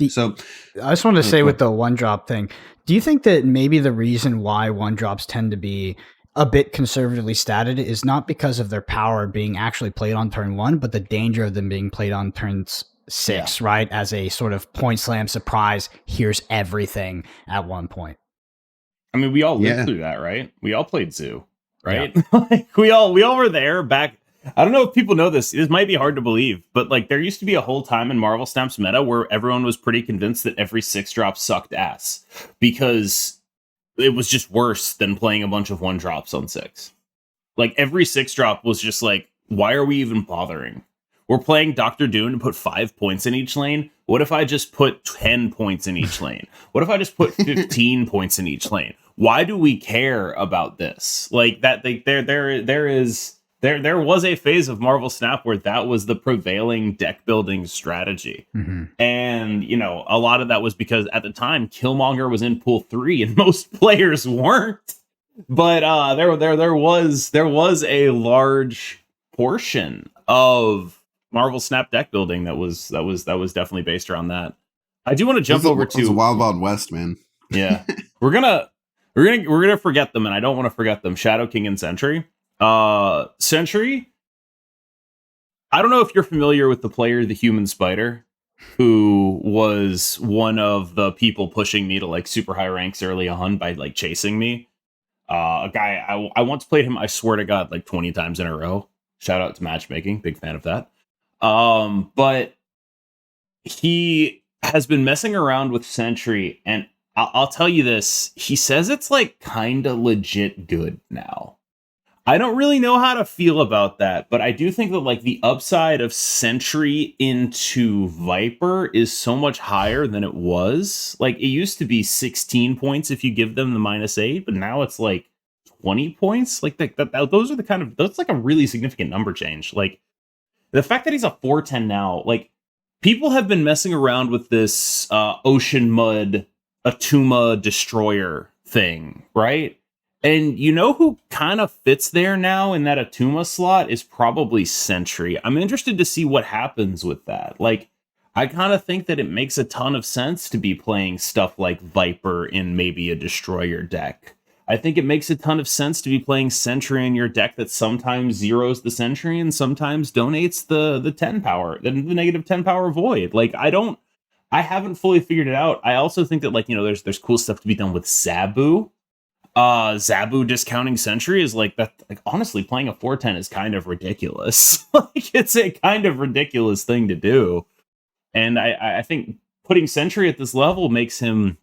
So I just wanted to say with the one drop thing, do you think that maybe the reason why one drops tend to be a bit conservatively statted is not because of their power being actually played on turn 1, but the danger of them being played on turns 6, right? As a sort of point slam surprise, here's everything at one point. I mean, we all lived through that, right? We all played Zoo, right? Yeah. Like we all were there back. I don't know if people know this. This might be hard to believe, but like there used to be a whole time in Marvel Snap's meta where everyone was pretty convinced that every 6-drop sucked ass because it was just worse than playing a bunch of 1-drops on 6. Like every 6-drop was just like, why are we even bothering? We're playing Dr. Doom to put 5 points in each lane. What if I just put 10 points in each lane? What if I just put 15 points in each lane? Why do we care about this? Like that, there was a phase of Marvel Snap where that was the prevailing deck building strategy. And, a lot of that was because at the time Killmonger was in pool 3 and most players weren't. But there was a large portion of Marvel Snap deck building that was definitely based around that. I do want to jump over to Wild Wild West, man. Yeah. We're gonna forget them, and I don't want to forget them. Shadow King and Sentry. Sentry. I don't know if you're familiar with the player, the Human Spider, who was one of the people pushing me to like super high ranks early on by like chasing me. A guy I once played him, I swear to God, like 20 times in a row. Shout out to matchmaking, big fan of that. But he has been messing around with Sentry, and I'll tell you this, he says it's like kind of legit good now. I don't really know how to feel about that, but I do think that like the upside of Sentry into Viper is so much higher than it was. Like it used to be 16 points if you give them the -8, but now it's like 20 points. Like those are that's like a really significant number change. Like the fact that he's a 410 now, like people have been messing around with this Ocean Mud Atuma Destroyer thing, right? And you know who kind of fits there now in that Atuma slot is probably Sentry. I'm interested to see what happens with that. Like, I kind of think that it makes a ton of sense to be playing stuff like Viper in maybe a Destroyer deck. I think it makes a ton of sense to be playing Sentry in your deck that sometimes zeroes the Sentry and sometimes donates the 10 power, the negative 10 power void. Like, I haven't fully figured it out. I also think that like, there's cool stuff to be done with Zabu. Zabu discounting Sentry is like that. Like honestly, playing a 410 is kind of ridiculous. Like it's a kind of ridiculous thing to do. And I think putting Sentry at this level makes him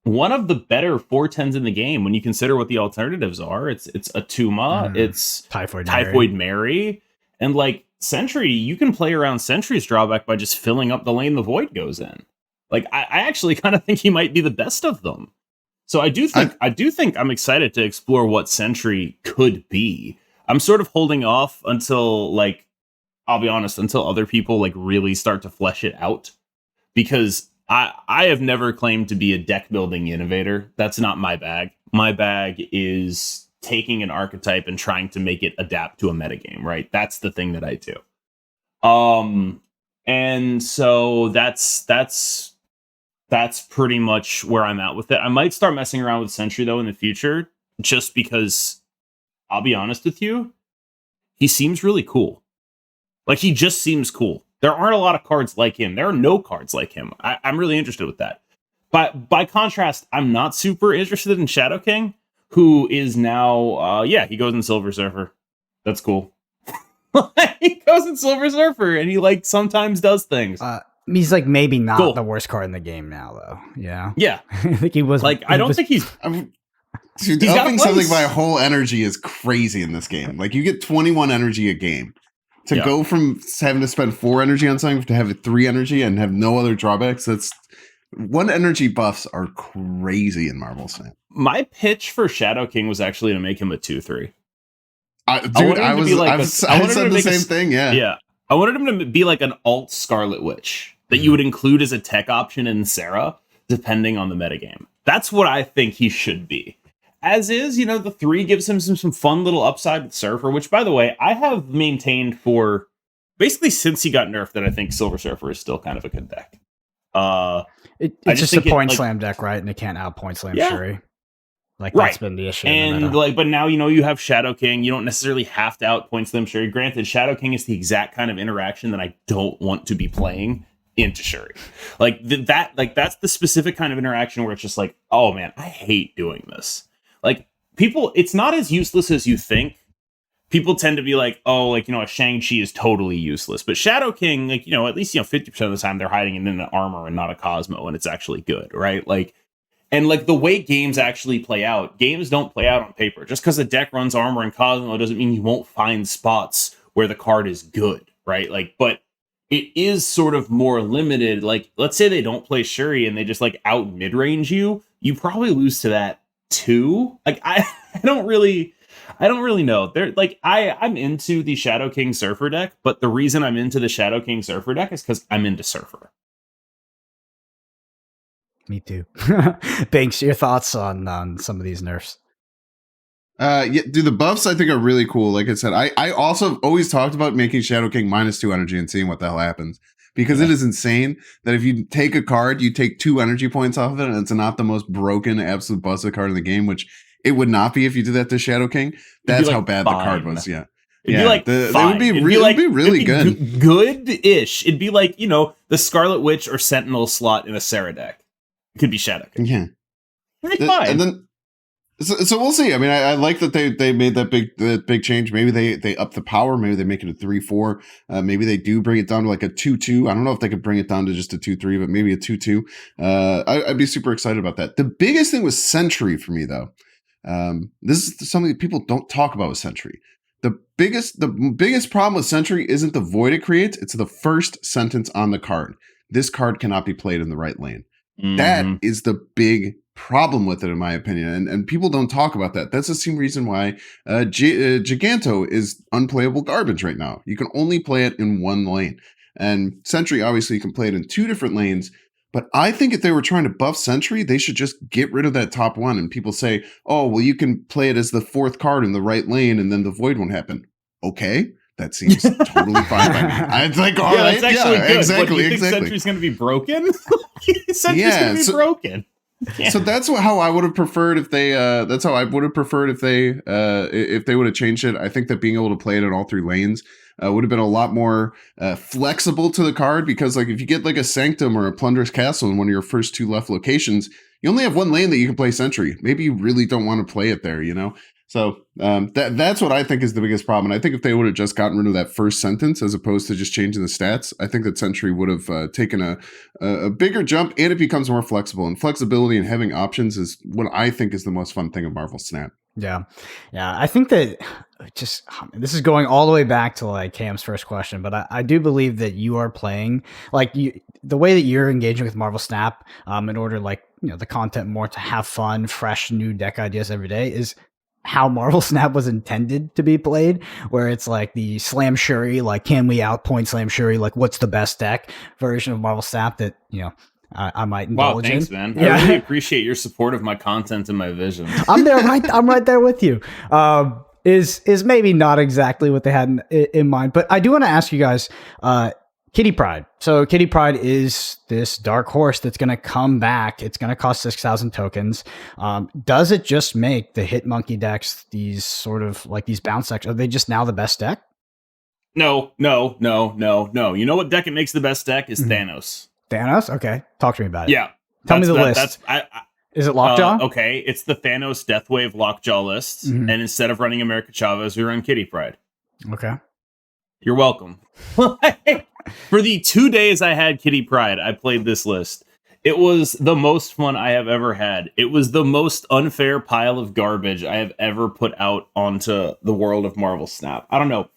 one of the better 410s in the game when you consider what the alternatives are. It's Atuma, it's Typhoid Mary, and like Sentry, you can play around Sentry's drawback by just filling up the lane the void goes in. Like I actually kind of think he might be the best of them. So I do think I'm excited to explore what Sentry could be. I'm sort of holding off until like I'll be honest, until other people like really start to flesh it out, because I have never claimed to be a deck building innovator. That's not my bag. My bag is taking an archetype and trying to make it adapt to a metagame, right? That's the thing that I do. And so that's pretty much where I'm at with it. I might start messing around with Sentry though in the future, just because I'll be honest with you, he seems really cool. Like, he just seems cool. There aren't a lot of cards like him. There are no cards like him. I'm really interested with that. But by contrast, I'm not super interested in Shadow King, who is now, he goes in Silver Surfer. That's cool. He goes in Silver Surfer, and he, like, sometimes does things. He's, like, maybe not the worst card in the game now, though. Yeah. Yeah. I think he was... Like, I don't think he's... Dude, upping something by a whole energy is crazy in this game. Like, you get 21 energy a game. To go from having to spend 4 energy on something to have 3 energy and have no other drawbacks, that's... 1 energy buffs are crazy in Marvel Snap. My pitch for Shadow King was actually to make him a 2/3. I said the same thing, yeah. Yeah. I wanted him to be like an alt Scarlet Witch that you would include as a tech option in Sarah, depending on the metagame. That's what I think he should be. As is, the 3 gives him some fun little upside with Surfer, which, by the way, I have maintained for basically since he got nerfed that I think Silver Surfer is still kind of a good deck. It's just a point slam deck, right? And it can't out point slam Shuri. Like, that's been the issue. And but now you have Shadow King. You don't necessarily have to out point slam Shuri. Granted, Shadow King is the exact kind of interaction that I don't want to be playing into Shuri. Like that's the specific kind of interaction where it's just like, oh man, I hate doing this. Like, people, it's not as useless as you think. People tend to be like, oh, like, a Shang-Chi is totally useless. But Shadow King, like, at least, 50% of the time they're hiding in an armor and not a Cosmo, and it's actually good, right? Like, and like the way games actually play out, games don't play out on paper. Just because a deck runs armor and Cosmo doesn't mean you won't find spots where the card is good, right? Like, but it is sort of more limited. Like, let's say they don't play Shuri and they just like out mid-range you probably lose to that too. Like, I don't really know. They're like, I'm into the Shadow King Surfer deck, but the reason I'm into the Shadow King Surfer deck is because I'm into Surfer. Me too. Bynx, your thoughts on some of these nerfs? The buffs I think are really cool. Like I said, I also always talked about making Shadow King -2 energy and seeing what the hell happens. Because it is insane that if you take a card, you take 2 energy points off of it, and it's not the most broken, absolute busted card in the game, which it would not be if you did that to Shadow King. That's how bad the card was. Yeah. It'd be like it would be really good. Good-ish. It'd be like, the Scarlet Witch or Sentinel slot in a Sarah deck. It could be Shadow King. Yeah. Fine. And then so we'll see. I mean, I like that they made that big change. Maybe they up the power. Maybe they make it a 3/4. Maybe they do bring it down to like a 2/2. I don't know if they could bring it down to just a 2/3, but maybe a 2/2. I'd be super excited about that. The biggest thing was Sentry for me, though. This is something that people don't talk about with Sentry. The biggest problem with Sentry isn't the void it creates. It's the first sentence on the card. This card cannot be played in the right lane. Mm-hmm. That is the big problem with it, in my opinion, and people don't talk about that. That's the same reason why Giganto is unplayable garbage right now. You can only play it in one lane, and Sentry obviously you can play it in 2 different lanes. But I think if they were trying to buff Sentry, they should just get rid of that top 1. And people say, oh, well, you can play it as the 4th card in the right lane, and then the void won't happen. Okay, that seems totally fine by me. I was like, all right, that's actually good. Exactly. What, do you think Sentry's going to be broken? Sentry's going to be broken. Yeah. So that's how I would have preferred if they. That's how I would have preferred if they would have changed it. I think that being able to play it in all 3 lanes would have been a lot more flexible to the card, because like if you get like a Sanctum or a Plunderous Castle in one of your first 2 left locations, you only have 1 lane that you can play Sentry. Maybe you really don't want to play it there, So that's what I think is the biggest problem. And I think if they would have just gotten rid of that first sentence as opposed to just changing the stats, I think that Sentry would have taken a bigger jump, and it becomes more flexible. And flexibility and having options is what I think is the most fun thing of Marvel Snap. Yeah. I think that this is going all the way back to like Cam's first question, but I do believe that you are playing the way that you're engaging with Marvel Snap in order the content more to have fun, fresh, new deck ideas every day is how Marvel Snap was intended to be played, where it's like the Slam Shuri, like, can we outpoint Slam Shuri? Like, what's the best deck version of Marvel Snap that, I might indulge in. Wow, thanks, man. Yeah. I really appreciate your support of my content and my vision. I'm right there with you. Is maybe not exactly what they had in mind, but I do want to ask you guys, Kitty Pryde. So Kitty Pryde is this dark horse that's going to come back. It's going to cost 6,000 tokens. Does it just make the Hit Monkey decks, these sort of like these bounce decks, are they just now the best deck? No. You know what deck it makes the best deck is Thanos. Thanos? Okay. Talk to me about it. Yeah. Tell me the list. Is it Lockjaw? Okay, it's the Thanos Deathwave Lockjaw list, and instead of running America Chavez, we run Kitty Pryde. Okay. You're welcome. For the 2 days I had Kitty Pryde, I played this list. It was the most fun I have ever had. It was the most unfair pile of garbage I have ever put out onto the world of Marvel Snap. I don't know.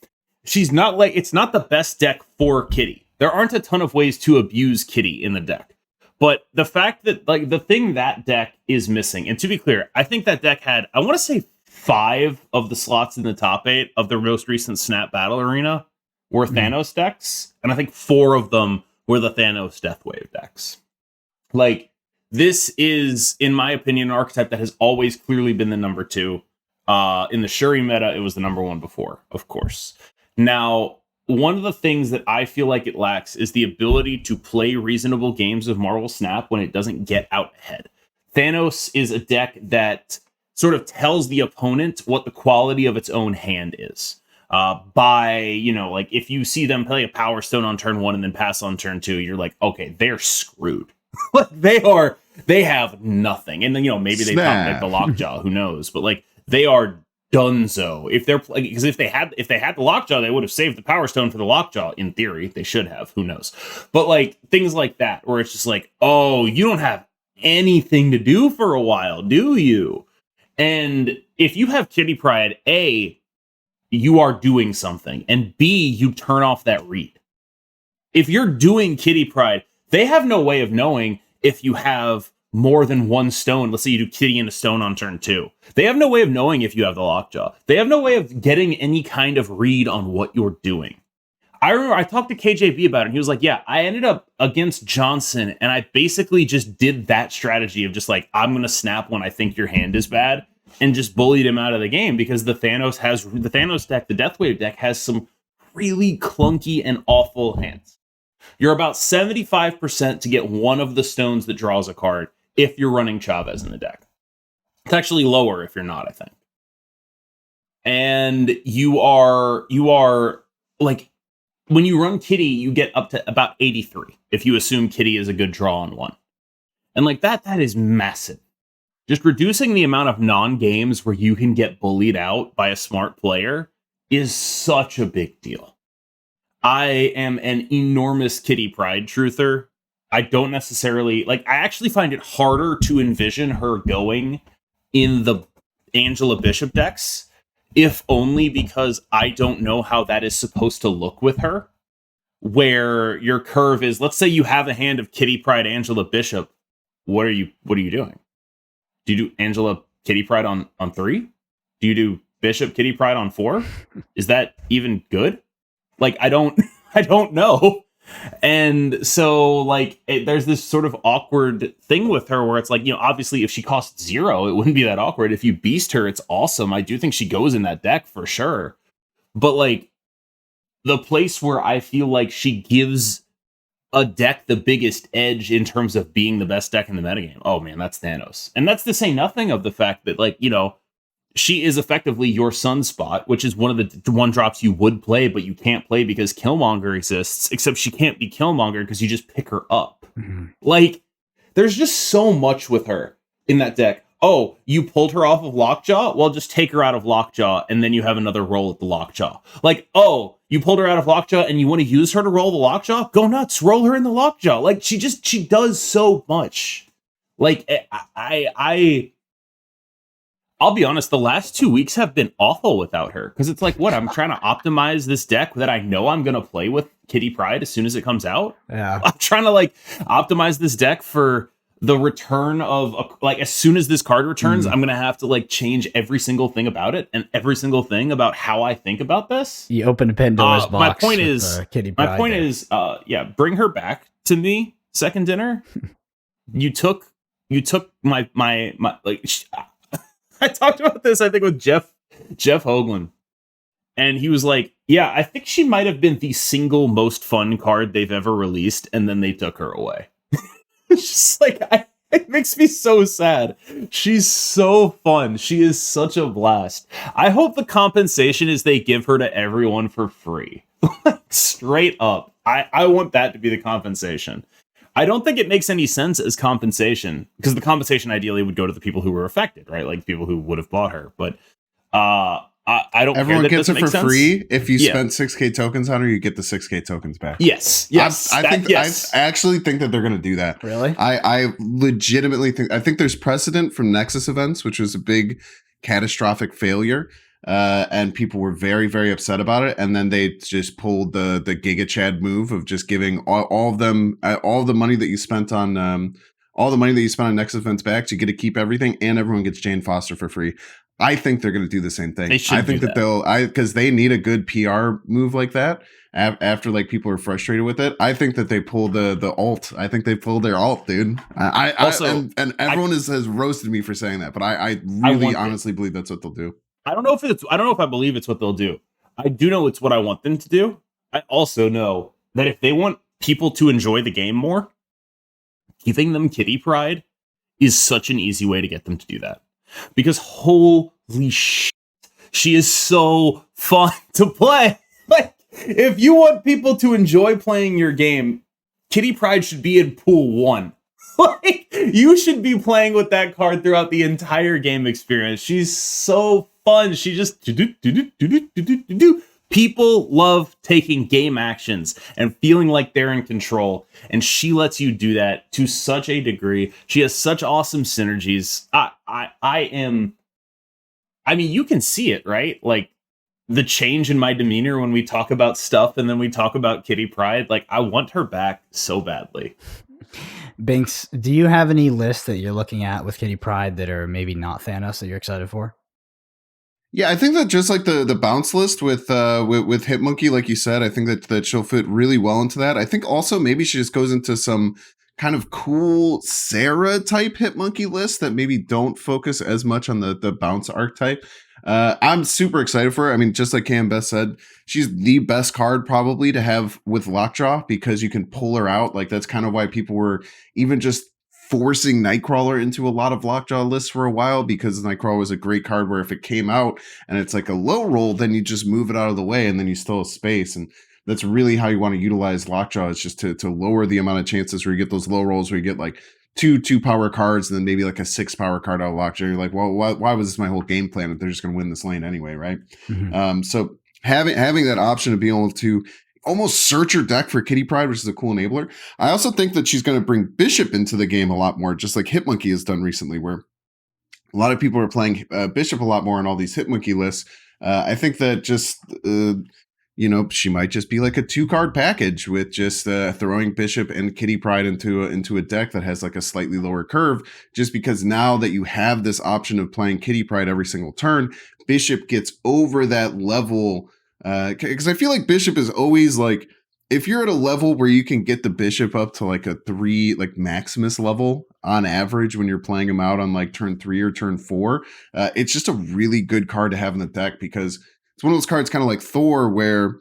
It's not the best deck for Kitty. There aren't a ton of ways to abuse Kitty in the deck. But the fact that, like, the thing that deck is missing, and to be clear, I think that deck had, I want to say 5 of the slots in the top 8 of the most recent Snap Battle Arena were Thanos decks, and I think 4 of them were the Thanos Deathwave decks. Like, this is, in my opinion, an archetype that has always clearly been the number 2. In the Shuri meta, it was the number 1 before, of course. Now, one of the things that I feel like it lacks is the ability to play reasonable games of Marvel Snap when it doesn't get out ahead. Thanos is a deck that sort of tells the opponent what the quality of its own hand is. Like, if you see them play a Power Stone on turn 1 and then pass on turn 2, you're like, okay, they're screwed. Like, they have nothing. And then, maybe they top like the Lockjaw, who knows? But, like, they are dunzo. If they're because if they had the Lockjaw, they would have saved the Power Stone for the Lockjaw. In theory, they should have. Who knows? But, like, things like that, where it's just like, oh, you don't have anything to do for a while, do you? And if you have Kitty Pryde, A, you are doing something, and B, you turn off that read. If you're doing Kitty Pryde, they have no way of knowing if you have more than one stone. Let's say you do Kitty and a stone on turn 2. They have no way of knowing if you have the Lockjaw. They have no way of getting any kind of read on what you're doing. I remember I talked to KJB about it, and he was like, yeah, I ended up against Johnson, and I basically just did that strategy of just like, I'm going to snap when I think your hand is bad, and just bullied him out of the game, because the Thanos deck, the Deathwave deck, has some really clunky and awful hands. You're about 75% to get one of the stones that draws a card if you're running Chavez in the deck. It's actually lower if you're not, I think. And you are like, when you run Kitty, you get up to about 83 if you assume Kitty is a good draw on 1. And like that is massive. Just reducing the amount of non-games where you can get bullied out by a smart player is such a big deal. I am an enormous Kitty Pryde truther. I don't necessarily, I actually find it harder to envision her going in the Angela Bishop decks, if only because I don't know how that is supposed to look with her. Where your curve is, let's say you have a hand of Kitty Pryde Angela Bishop. What are you doing? Do you do Angela Kitty Pryde on 3? Do you do Bishop Kitty Pryde on 4? Is that even good? Like, I don't know. And so, like, there's this sort of awkward thing with her where it's like, obviously if she costs 0, it wouldn't be that awkward. If you beast her, it's awesome. I do think she goes in that deck for sure. But, like, the place where I feel like she gives a deck the biggest edge in terms of being the best deck in the metagame, oh man, that's Thanos. And that's to say nothing of the fact that, like, she is effectively your Sunspot, which is one of the 1-drops you would play, but you can't play because Killmonger exists, except she can't be Killmonger because you just pick her up. Mm-hmm. Like, there's just so much with her in that deck. Oh, you pulled her off of Lockjaw? Well, just take her out of Lockjaw, and then you have another roll at the Lockjaw. Like, oh, you pulled her out of Lockjaw, and you want to use her to roll the Lockjaw? Go nuts, roll her in the Lockjaw. Like, she does so much. Like, I'll be honest, the last 2 weeks have been awful without her. Because it's like, what, I'm trying to optimize this deck that I know I'm going to play with Kitty Pryde as soon as it comes out. Yeah. I'm trying to, like, optimize this deck for the return of, as soon as this card returns, I'm going to have to, like, change every single thing about it and every single thing about how I think about this. You open a Pandora's box. My point is, bring her back to me, second dinner. You took my I talked about this, I think, with Jeff Hoagland. And he was like, yeah, I think she might have been the single most fun card they've ever released, and then they took her away. It's just like, It makes me so sad. She's so fun. She is such a blast. I hope the compensation is they give her to everyone for free. Like, straight up. I want that to be the compensation. I don't think it makes any sense as compensation, because the compensation ideally would go to the people who were affected, right? Like people who would have bought her. But I don't Everyone care that gets it for sense. free. If you spend 6K tokens on her, you get the 6K tokens back. Yes. I actually think that they're going to do that. Really? I legitimately think. I think there's precedent from Nexus events, which was a big catastrophic failure, and people were very, very upset about it. And then they just pulled the Giga Chad move of just giving all of them all the money that you spent on all the money that you spent on Nexus events back. You get to keep everything, and everyone gets Jane Foster for free. I think they're going to do the same thing. They should. I think that because they need a good PR move like that after like people are frustrated with it. I think that they pulled the alt. I think they pulled their alt, dude. And everyone has roasted me for saying that, but I really honestly believe that's what they'll do. I don't know if I believe it's what they'll do. I do know it's what I want them to do. I also know that if they want people to enjoy the game more, giving them kitty pride is such an easy way to get them to do that. Because holy shit, she is so fun to play. Like, if you want people to enjoy playing your game, Kitty Pryde should be in pool 1. Like, you should be playing with that card throughout the entire game experience. She's so fun. She just do. People love taking game actions and feeling like they're in control, and she lets you do that to such a degree. She has such awesome synergies. I mean, you can see it, right? Like, the change in my demeanor when we talk about stuff and then we talk about Kitty Pryde. Like, I want her back so badly. Bynx, do you have any lists that you're looking at with Kitty Pryde that are maybe not Thanos that you're excited for? Yeah, I think that just like the bounce list with Hitmonkey, like you said, I think that she'll fit really well into that. I think also maybe she just goes into some kind of cool Sarah type Hitmonkey list that maybe don't focus as much on the bounce archetype. I'm super excited for her. I mean, just like Cam Best said, she's the best card probably to have with Lockjaw because you can pull her out. Like, that's kind of why people were even just forcing Nightcrawler into a lot of Lockjaw lists for a while, because Nightcrawler was a great card where if it came out and it's like a low roll, then you just move it out of the way and then you still have space. And that's really how you want to utilize Lockjaw, is just to lower the amount of chances where you get those low rolls where you get like two power cards and then maybe like a 6 power card out of Lockjaw. You're like, well, why was this my whole game plan if they're just going to win this lane anyway, right? Mm-hmm. So having that option of being able to almost search your deck for Kitty Pryde, which is a cool enabler. I also think that she's going to bring Bishop into the game a lot more, just like Hitmonkey has done recently, where a lot of people are playing Bishop a lot more on all these Hitmonkey lists. I think that just, she might just be like a 2-card package with just throwing Bishop and Kitty Pryde into a deck that has like a slightly lower curve, just because now that you have this option of playing Kitty Pryde every single turn, Bishop gets over that level. Because I feel like Bishop is always like, if you're at a level where you can get the Bishop up to like a 3, like Maximus level on average when you're playing him out on like turn 3 or turn 4, it's just a really good card to have in the deck, because it's one of those cards kind of like Thor where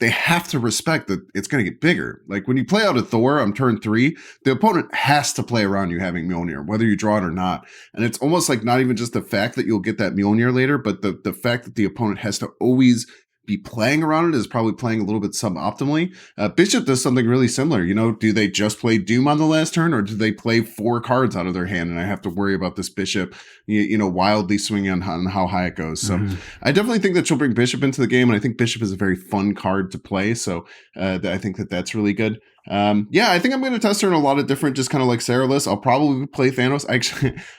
they have to respect that it's going to get bigger. Like when you play out a Thor on turn 3, the opponent has to play around you having Mjolnir, whether you draw it or not. And it's almost like not even just the fact that you'll get that Mjolnir later, but the fact that the opponent has to always be playing around it is probably playing a little bit suboptimally. Bishop does something really similar. Do they just play Doom on the last turn, or do they play 4 cards out of their hand and I have to worry about this Bishop, wildly swinging on how high it goes? So I definitely think that she'll bring Bishop into the game, and I think Bishop is a very fun card to play. So I think that that's really good. I think I'm going to test her in a lot of different, just kind of like Sarah lists. I'll probably play Thanos.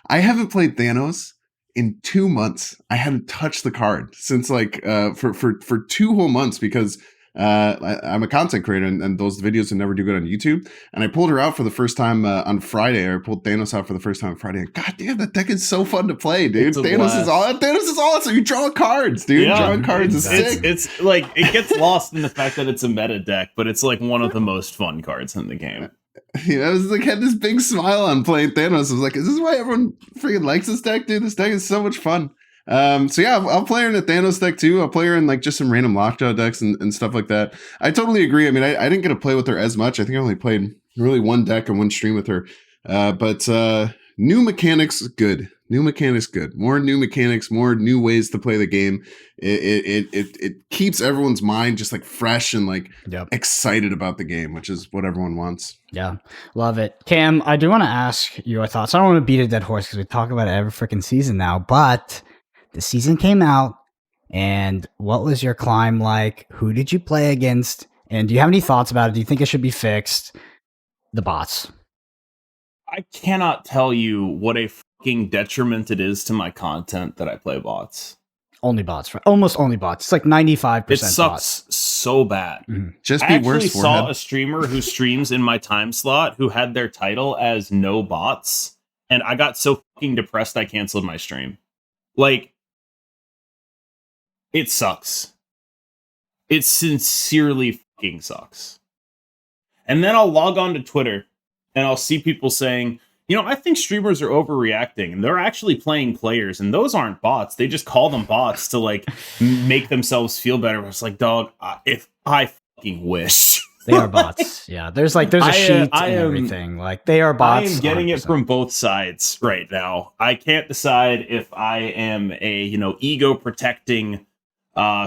I haven't played Thanos in 2 months. I hadn't touched the card since like for 2 whole months, because I'm a content creator and those videos never do good on YouTube. And I pulled her out for the first time on Friday. Or I pulled Thanos out for the first time on Friday. And God damn, that deck is so fun to play, dude. Thanos is awesome. You draw cards, dude. Yeah, drawing cards is sick. It's like, it gets lost in the fact that it's a meta deck, but it's like one of the most fun cards in the game. I was like, had this big smile on playing Thanos. I was like, is this why everyone freaking likes this deck, dude? This deck is so much fun. I'll play her in a Thanos deck too. I'll play her in like just some random Lockjaw decks and stuff like that. I totally agree. I mean, I didn't get to play with her as much. I think I only played really 1 deck and 1 stream with her. But new mechanics, good. New mechanics, good. More new mechanics, more new ways to play the game. It keeps everyone's mind just like fresh and like excited about the game, which is what everyone wants. Yeah, love it. Cam, I do want to ask your thoughts. I don't want to beat a dead horse because we talk about it every freaking season now, but the season came out, and what was your climb like? Who did you play against? And do you have any thoughts about it? Do you think it should be fixed? The bots. I cannot tell you what a fucking detriment it is to my content that I play bots. Only bots, almost only bots. It's like 95%. It sucks so bad. Mm-hmm. Just I be actually worse. Saw a streamer who streams in my time slot who had their title as no bots, and I got so fucking depressed I canceled my stream. Like, it sucks. It sincerely fucking sucks. And then I'll log on to Twitter and I'll see people saying, I think streamers are overreacting, and they're actually playing players, and those aren't bots. They just call them bots to like make themselves feel better. It's like, dog, if I fucking wish. They are bots. Yeah, there's a sheet and everything. Like, they are bots. I am getting 100%. it from both sides right now. I can't decide if I am a ego protecting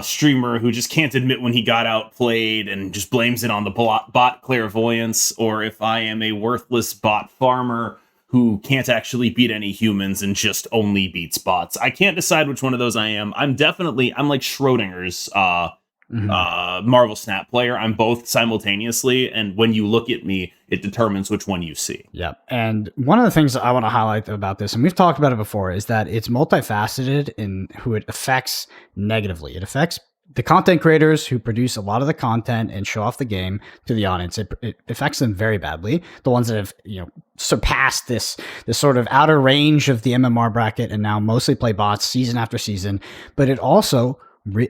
streamer who just can't admit when he got outplayed and just blames it on the bot clairvoyance, or if I am a worthless bot farmer who can't actually beat any humans and just only beats bots. I can't decide which one of those I am. I'm like Schrodinger's Marvel Snap player. I'm both simultaneously, and when you look at me, it determines which one you see. Yep. And one of the things that I want to highlight about this, and we've talked about it before, is that it's multifaceted in who it affects negatively. It affects the content creators who produce a lot of the content and show off the game to the audience. It affects them very badly. The ones that have, surpassed this sort of outer range of the MMR bracket and now mostly play bots season after season. But it also,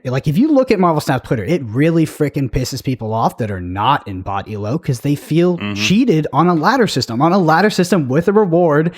like, if you look at Marvel Snap Twitter, it really freaking pisses people off that are not in bot elo because they feel cheated on a ladder system with a reward.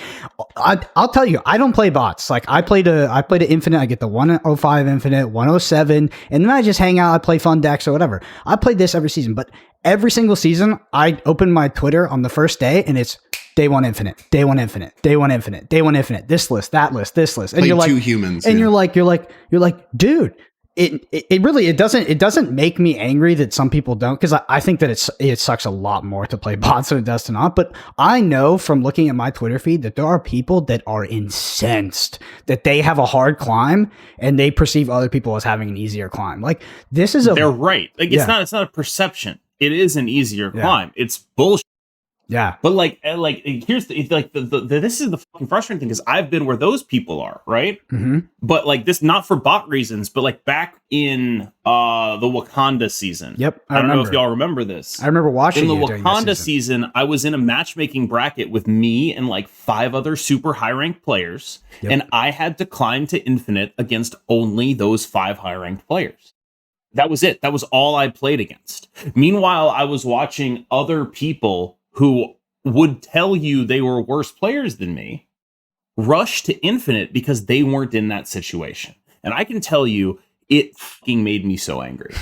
I'll tell you, I don't play bots. Like, I played a infinite. I get the 105 infinite, 107, and then I just hang out. I play fun decks or whatever. I played this every season, but every single season I open my Twitter on the first day and it's day one infinite, day one infinite, day one infinite, day one infinite, this list, that list, this list. And like you're like, two humans. and you're like, dude, it really doesn't make me angry that some people don't, because I think that it sucks a lot more to play bots than it does to not. But I know from looking at my Twitter feed that there are people that are incensed that they have a hard climb and they perceive other people as having an easier climb. Like, they're right. Like, it's not a perception. It is an easier climb. It's bullshit. Yeah. But here's this is the fucking frustrating thing, because I've been where those people are, right? Mm-hmm. But like, this, not for bot reasons, but like back in the Wakanda season. Yep. I don't know if y'all remember this. I remember watching in the Wakanda season. I was in a matchmaking bracket with me and like 5 other super high ranked players, and I had to climb to infinite against only those 5 high ranked players. That was it. That was all I played against. Meanwhile, I was watching other people who would tell you they were worse players than me rush to infinite because they weren't in that situation. And I can tell you, it fucking made me so angry.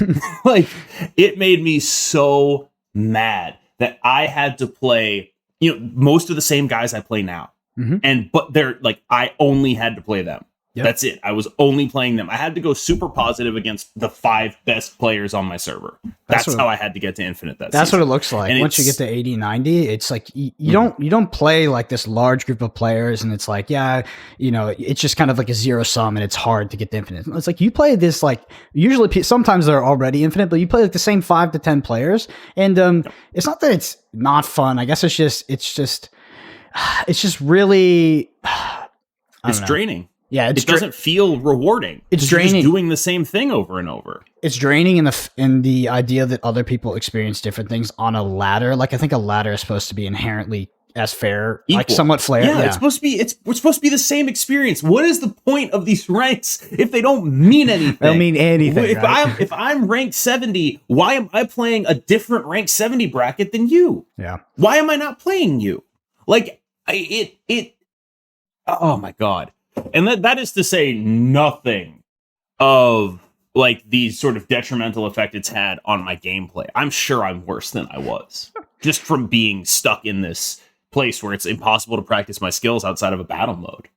Like, it made me so mad that I had to play, most of the same guys I play now. Mm-hmm. But they're like, I only had to play them. Yep. That's it. I was only playing them. I had to go super positive against the 5 best players on my server. That's how I had to get to infinite. That's season. What it looks like. And once you get to 80, 90, it's like you don't play like this large group of players, and it's like, it's just kind of like a zero sum, and it's hard to get to infinite. It's like you play this, like, usually sometimes they're already infinite, but you play like the same 5 to 10 players, and it's not that it's not fun. I guess it's just really it's draining. Yeah, it doesn't feel rewarding. It's draining. You're just doing the same thing over and over. It's draining in the idea that other people experience different things on a ladder. Like, I think a ladder is supposed to be inherently as fair, equal. Like somewhat fair. Yeah, it's supposed to be. We're supposed to be the same experience. What is the point of these ranks if they don't mean anything? They don't mean anything. If I'm ranked 70, why am I playing a different ranked 70 bracket than you? Yeah. Why am I not playing you? Like, oh my God. And that is to say nothing of like the sort of detrimental effect it's had on my gameplay. I'm sure I'm worse than I was just from being stuck in this place where it's impossible to practice my skills outside of a battle mode.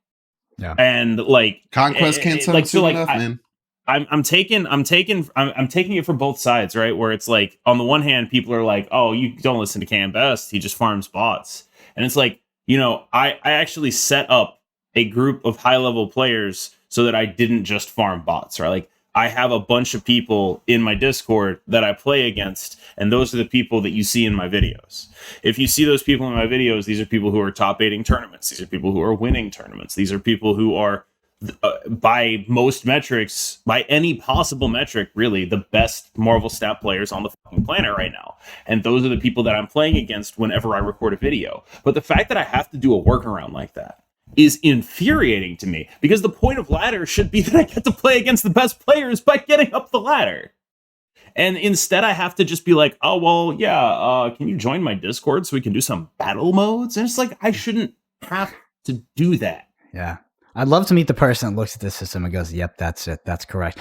Yeah. And like Conquest can't sound soon enough, man. I'm taking it for both sides, right? Where it's like, on the one hand, people are like, oh, you don't listen to Cam Best, he just farms bots. And it's like, you know, I actually set up a group of high level players so that I didn't just farm bots, right? Like, I have a bunch of people in my Discord that I play against, and those are the people that you see in my videos. If you see those people in my videos, these are people who are top 8ing tournaments. These are people who are winning tournaments. These are people who are, by most metrics, by any possible metric, really, the best Marvel stat players on the fucking planet right now. And those are the people that I'm playing against whenever I record a video. But the fact that I have to do a workaround like that is infuriating to me, because the point of ladder should be that I get to play against the best players by getting up the ladder. And instead I have to just be like, oh, well, yeah, can you join my Discord so we can do some battle modes? And it's like, I shouldn't have to do that. Yeah. I'd love to meet the person that looks at this system and goes, yep, that's it. That's correct.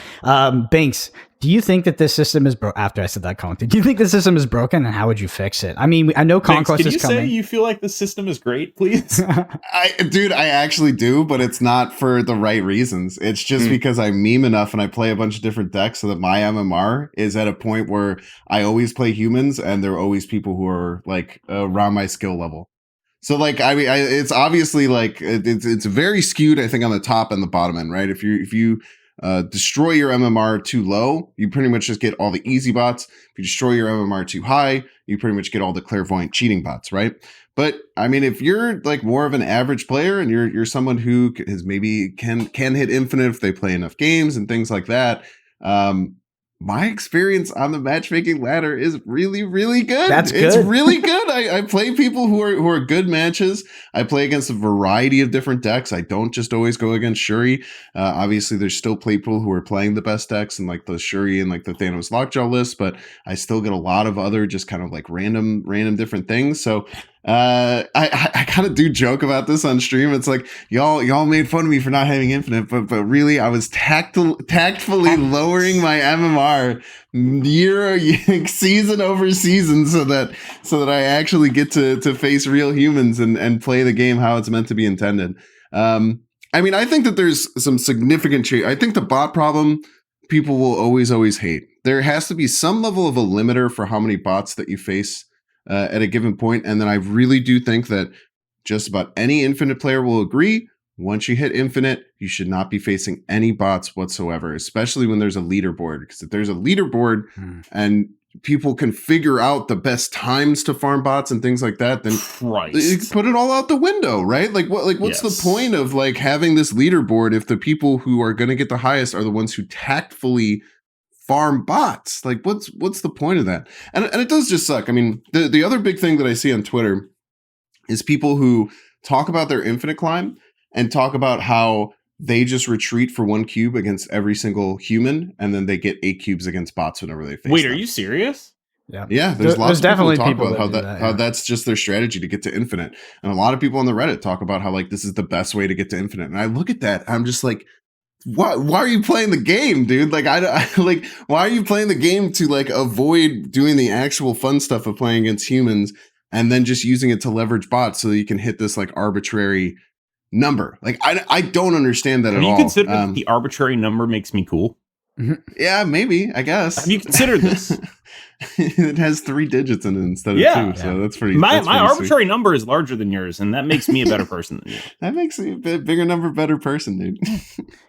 Bynx, do you think that this system is broken? After I said that comment, do you think the system is broken, and how would you fix it? I mean, I know Conquest is coming. Can you say you feel like the system is great, please? I actually do, but it's not for the right reasons. It's just because I meme enough and I play a bunch of different decks so that my MMR is at a point where I always play humans, and there are always people who are like around my skill level. So like, I mean, it's obviously like it's very skewed, I think, on the top and the bottom end, right? If you destroy your MMR too low, you pretty much just get all the easy bots. If you destroy your MMR too high, you pretty much get all the clairvoyant cheating bots, right? But I mean, if you're like more of an average player and you're someone who is maybe can hit infinite if they play enough games and things like that, my experience on the matchmaking ladder is really, really good. That's good. It's really good. I play people who are good matches. I play against a variety of different decks. I don't just always go against Shuri. Obviously, there's still people who are playing the best decks and like the Shuri and like the Thanos Lockjaw list, but I still get a lot of other just kind of like random different things. So I kind of do joke about this on stream. It's like y'all made fun of me for not having infinite, but really I was tactfully lowering my MMR season over season so that I actually get to face real humans and play the game how it's meant to be intended. I mean, I think that there's some significant change. I think the bot problem people will always hate. There has to be some level of a limiter for how many bots that you face at a given point. And then I really do think that just about any infinite player will agree, once you hit infinite, you should not be facing any bots whatsoever, especially when there's a leaderboard. Because if there's a leaderboard and people can figure out the best times to farm bots and things like that, then you put it all out the window, right? What's the point of like having this leaderboard if the people who are going to get the highest are the ones who tactfully farm bots? Like, what's the point of that? And it does just suck. I mean, the other big thing that I see on Twitter is people who talk about their infinite climb and talk about how they just retreat for 1 cube against every single human, and then they get 8 cubes against bots whenever they face them. Are you serious? Yeah, there's lots of people who talk about how that's just their strategy to get to infinite. And a lot of people on the Reddit talk about how like this is the best way to get to infinite. And I look at that, I'm just like, why are you playing the game, dude? Like, I like, why are you playing the game to like avoid doing the actual fun stuff of playing against humans and then just using it to leverage bots so that you can hit this like arbitrary number? Like, I don't understand that at all. Have you considered that the arbitrary number makes me cool? Yeah, maybe, I guess. Have you considered this? It has 3 digits in it instead of 2, so that's pretty. My arbitrary sweet. Number is larger than yours, and that makes me a better person than you. That makes me a bigger number, better person, dude.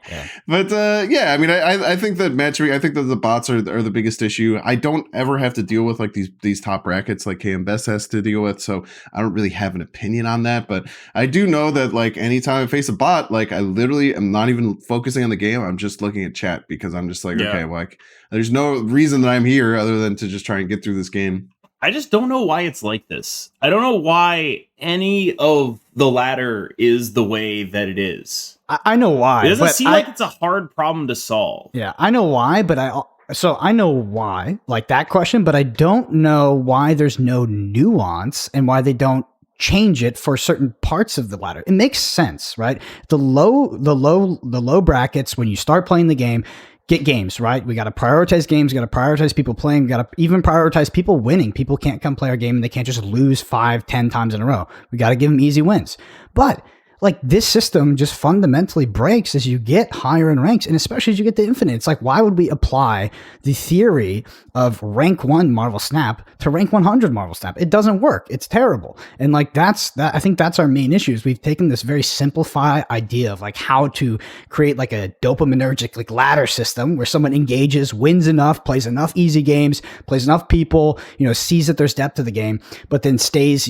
Yeah. But yeah, I mean, I think that matchmaking, I think that the bots are the biggest issue. I don't ever have to deal with like these top brackets like KM Best has to deal with, so I don't really have an opinion on that. But I do know that like anytime I face a bot, like I literally am not even focusing on the game. I'm just looking at chat because I'm just like, okay, like there's no reason that I'm here other than to just try and get through this game. I just don't know why it's like this. I don't know why any of the ladder is the way that it is. I know why. It doesn't seem like it's a hard problem to solve. Yeah, I know why, but I know why, like that question, but I don't know why there's no nuance and why they don't change it for certain parts of the ladder. It makes sense, right? The low brackets, when you start playing the game, get games, right? We got to prioritize games. We got to prioritize people playing. We got to even prioritize people winning. People can't come play our game and they can't just lose 5-10 times in a row. We got to give them easy wins. But like this system just fundamentally breaks as you get higher in ranks, and especially as you get to infinite. It's like, why would we apply the theory of rank 1 Marvel Snap to rank 100 Marvel Snap? It doesn't work. It's terrible. And like I think that's our main issue, is we've taken this very simplified idea of like how to create like a dopaminergic like ladder system where someone engages, wins enough, plays enough easy games, plays enough people, sees that there's depth to the game, but then stays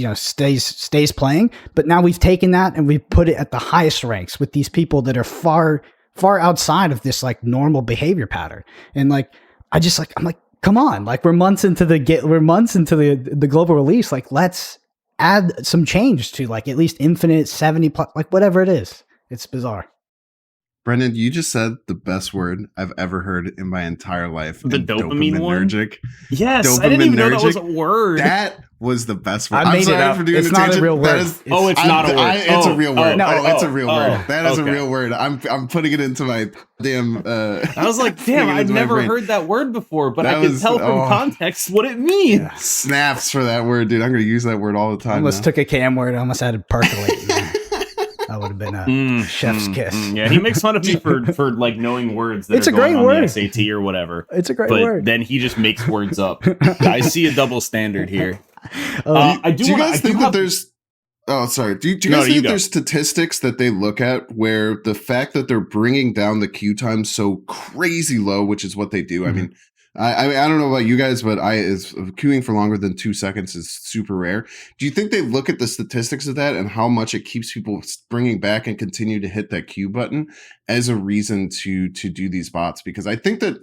playing. But now we've taken that and we've put it at the highest ranks with these people that are far outside of this like normal behavior pattern. And like I'm like, come on, like we're months into the global release. Like, let's add some change to like at least infinite 70 plus, like whatever it is. It's bizarre. Brendan, you just said the best word I've ever heard in my entire life. The dopamine one? Yes, Dopaminergic. I didn't even know that was a word. That was the best word. I made it up. It's not a real word. It's not a word. It's a real word. It's a real word. That is a okay. real word. I'm putting it into my damn... I was like, damn, I'd never heard that word before, but I can tell from context what it means. Yeah. Snaps for that word, dude. I'm going to use that word all the time. Almost took a cam word. I almost had it percolate. That would have been a chef's kiss. Yeah, he makes fun of me for like knowing words that it's are a great going on word. the SAT or whatever. It's a great but word. Then he just makes words up. I see a double standard here. Do you guys think that there's... Oh, sorry. Do you guys think there's statistics that they look at where the fact that they're bringing down the queue time so crazy low, which is what they do? I mean, I don't know about you guys, but queuing for longer than 2 seconds is super rare. Do you think they look at the statistics of that and how much it keeps people bringing back and continue to hit that queue button as a reason to do these bots? Because I think that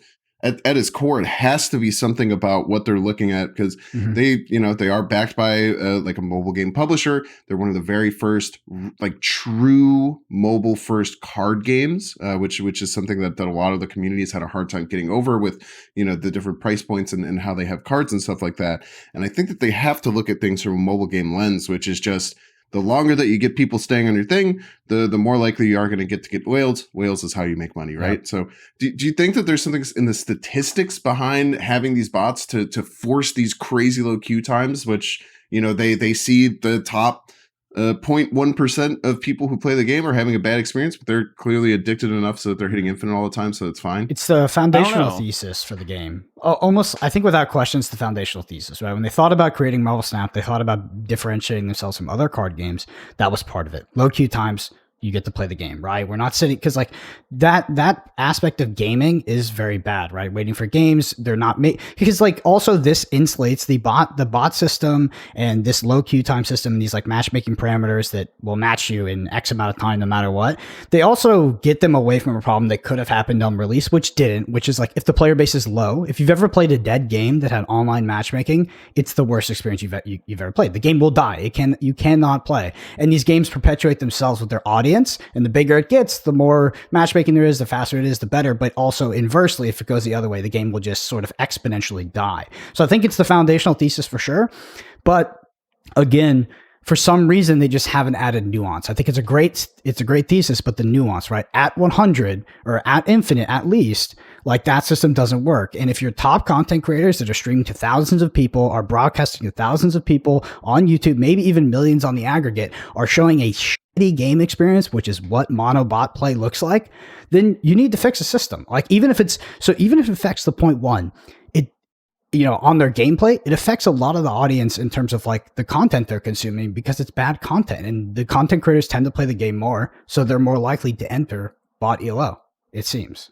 at its core, it has to be something about what they're looking at, because they are backed by like a mobile game publisher. They're one of the very first like true mobile first card games, which is something that a lot of the communities had a hard time getting over with, the different price points and how they have cards and stuff like that. And I think that they have to look at things from a mobile game lens, which is just, the longer that you get people staying on your thing, the more likely you are going to get whales. Whales is how you make money, right? Yep. So do you think that there's something in the statistics behind having these bots to force these crazy low queue times, which, they see the top 0.1% of people who play the game are having a bad experience, but they're clearly addicted enough so that they're hitting infinite all the time, so it's fine? It's the foundational thesis for the game. Almost, I think without question, it's the foundational thesis, right? When they thought about creating Marvel Snap, they thought about differentiating themselves from other card games. That was part of it. Low queue times, you get to play the game, right? We're not sitting, because like that aspect of gaming is very bad, right? Waiting for games, they're not made, because like also this insulates the bot system and this low queue time system and these like matchmaking parameters that will match you in X amount of time no matter what. They also get them away from a problem that could have happened on release, which didn't, which is like if the player base is low. If you've ever played a dead game that had online matchmaking, it's the worst experience you've ever played. The game will die. You cannot play. And these games perpetuate themselves with their audience. And the bigger it gets, the more matchmaking there is, the faster it is, the better. But also inversely, if it goes the other way, the game will just sort of exponentially die. So I think it's the foundational thesis for sure. But again, for some reason, they just haven't added nuance. I think it's a great thesis, but the nuance, right? At 100 or at infinite, at least, like that system doesn't work. And if your top content creators that are streaming to thousands of people, are broadcasting to thousands of people on YouTube, maybe even millions on the aggregate, are showing a shitty game experience, which is what mono bot play looks like, then you need to fix the system. Like even if it affects the 0.1, on their gameplay, it affects a lot of the audience in terms of like the content they're consuming, because it's bad content and the content creators tend to play the game more. So they're more likely to enter bot ELO, it seems.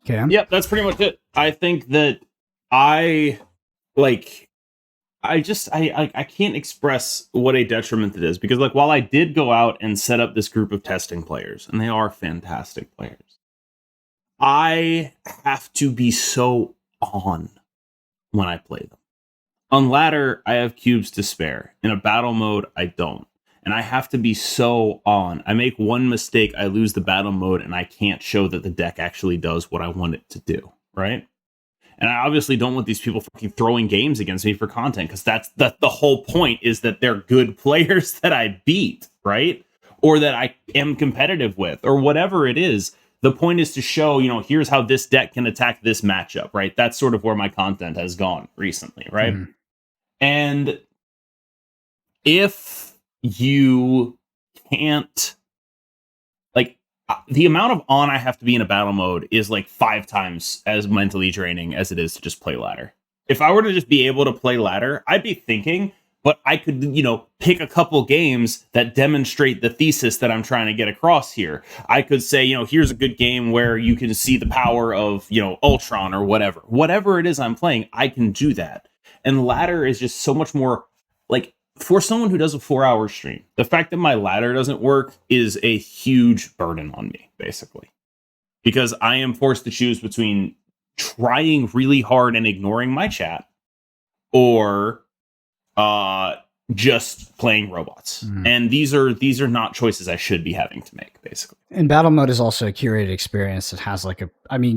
Okay. Yep, that's pretty much it. I think that I can't express what a detriment it is, because like while I did go out and set up this group of testing players, and they are fantastic players, I have to be so on when I play them. On ladder, I have cubes to spare. In a battle mode, I don't. And I have to be so on. I make one mistake, I lose the battle mode, and I can't show that the deck actually does what I want it to do, right? And I obviously don't want these people fucking throwing games against me for content, because that's the whole point, is that they're good players that I beat, right? Or that I am competitive with, or whatever it is. the point is to show, here's how this deck can attack this matchup, right? That's sort of where my content has gone recently, right? Mhm. And if you can't, like, the amount of on I have to be in a battle mode is like 5 times as mentally draining as it is to just play ladder. If I were to just be able to play ladder, I'd be thinking, but I could, pick a couple games that demonstrate the thesis that I'm trying to get across here. I could say, here's a good game where you can see the power of, Ultron or whatever it is I'm playing, I can do that. And ladder is just so much more, like, for someone who does a 4-hour stream, the fact that my ladder doesn't work is a huge burden on me, basically, because I am forced to choose between trying really hard and ignoring my chat or just playing robots. And these are not choices I should be having to make, basically. And battle mode is also a curated experience that has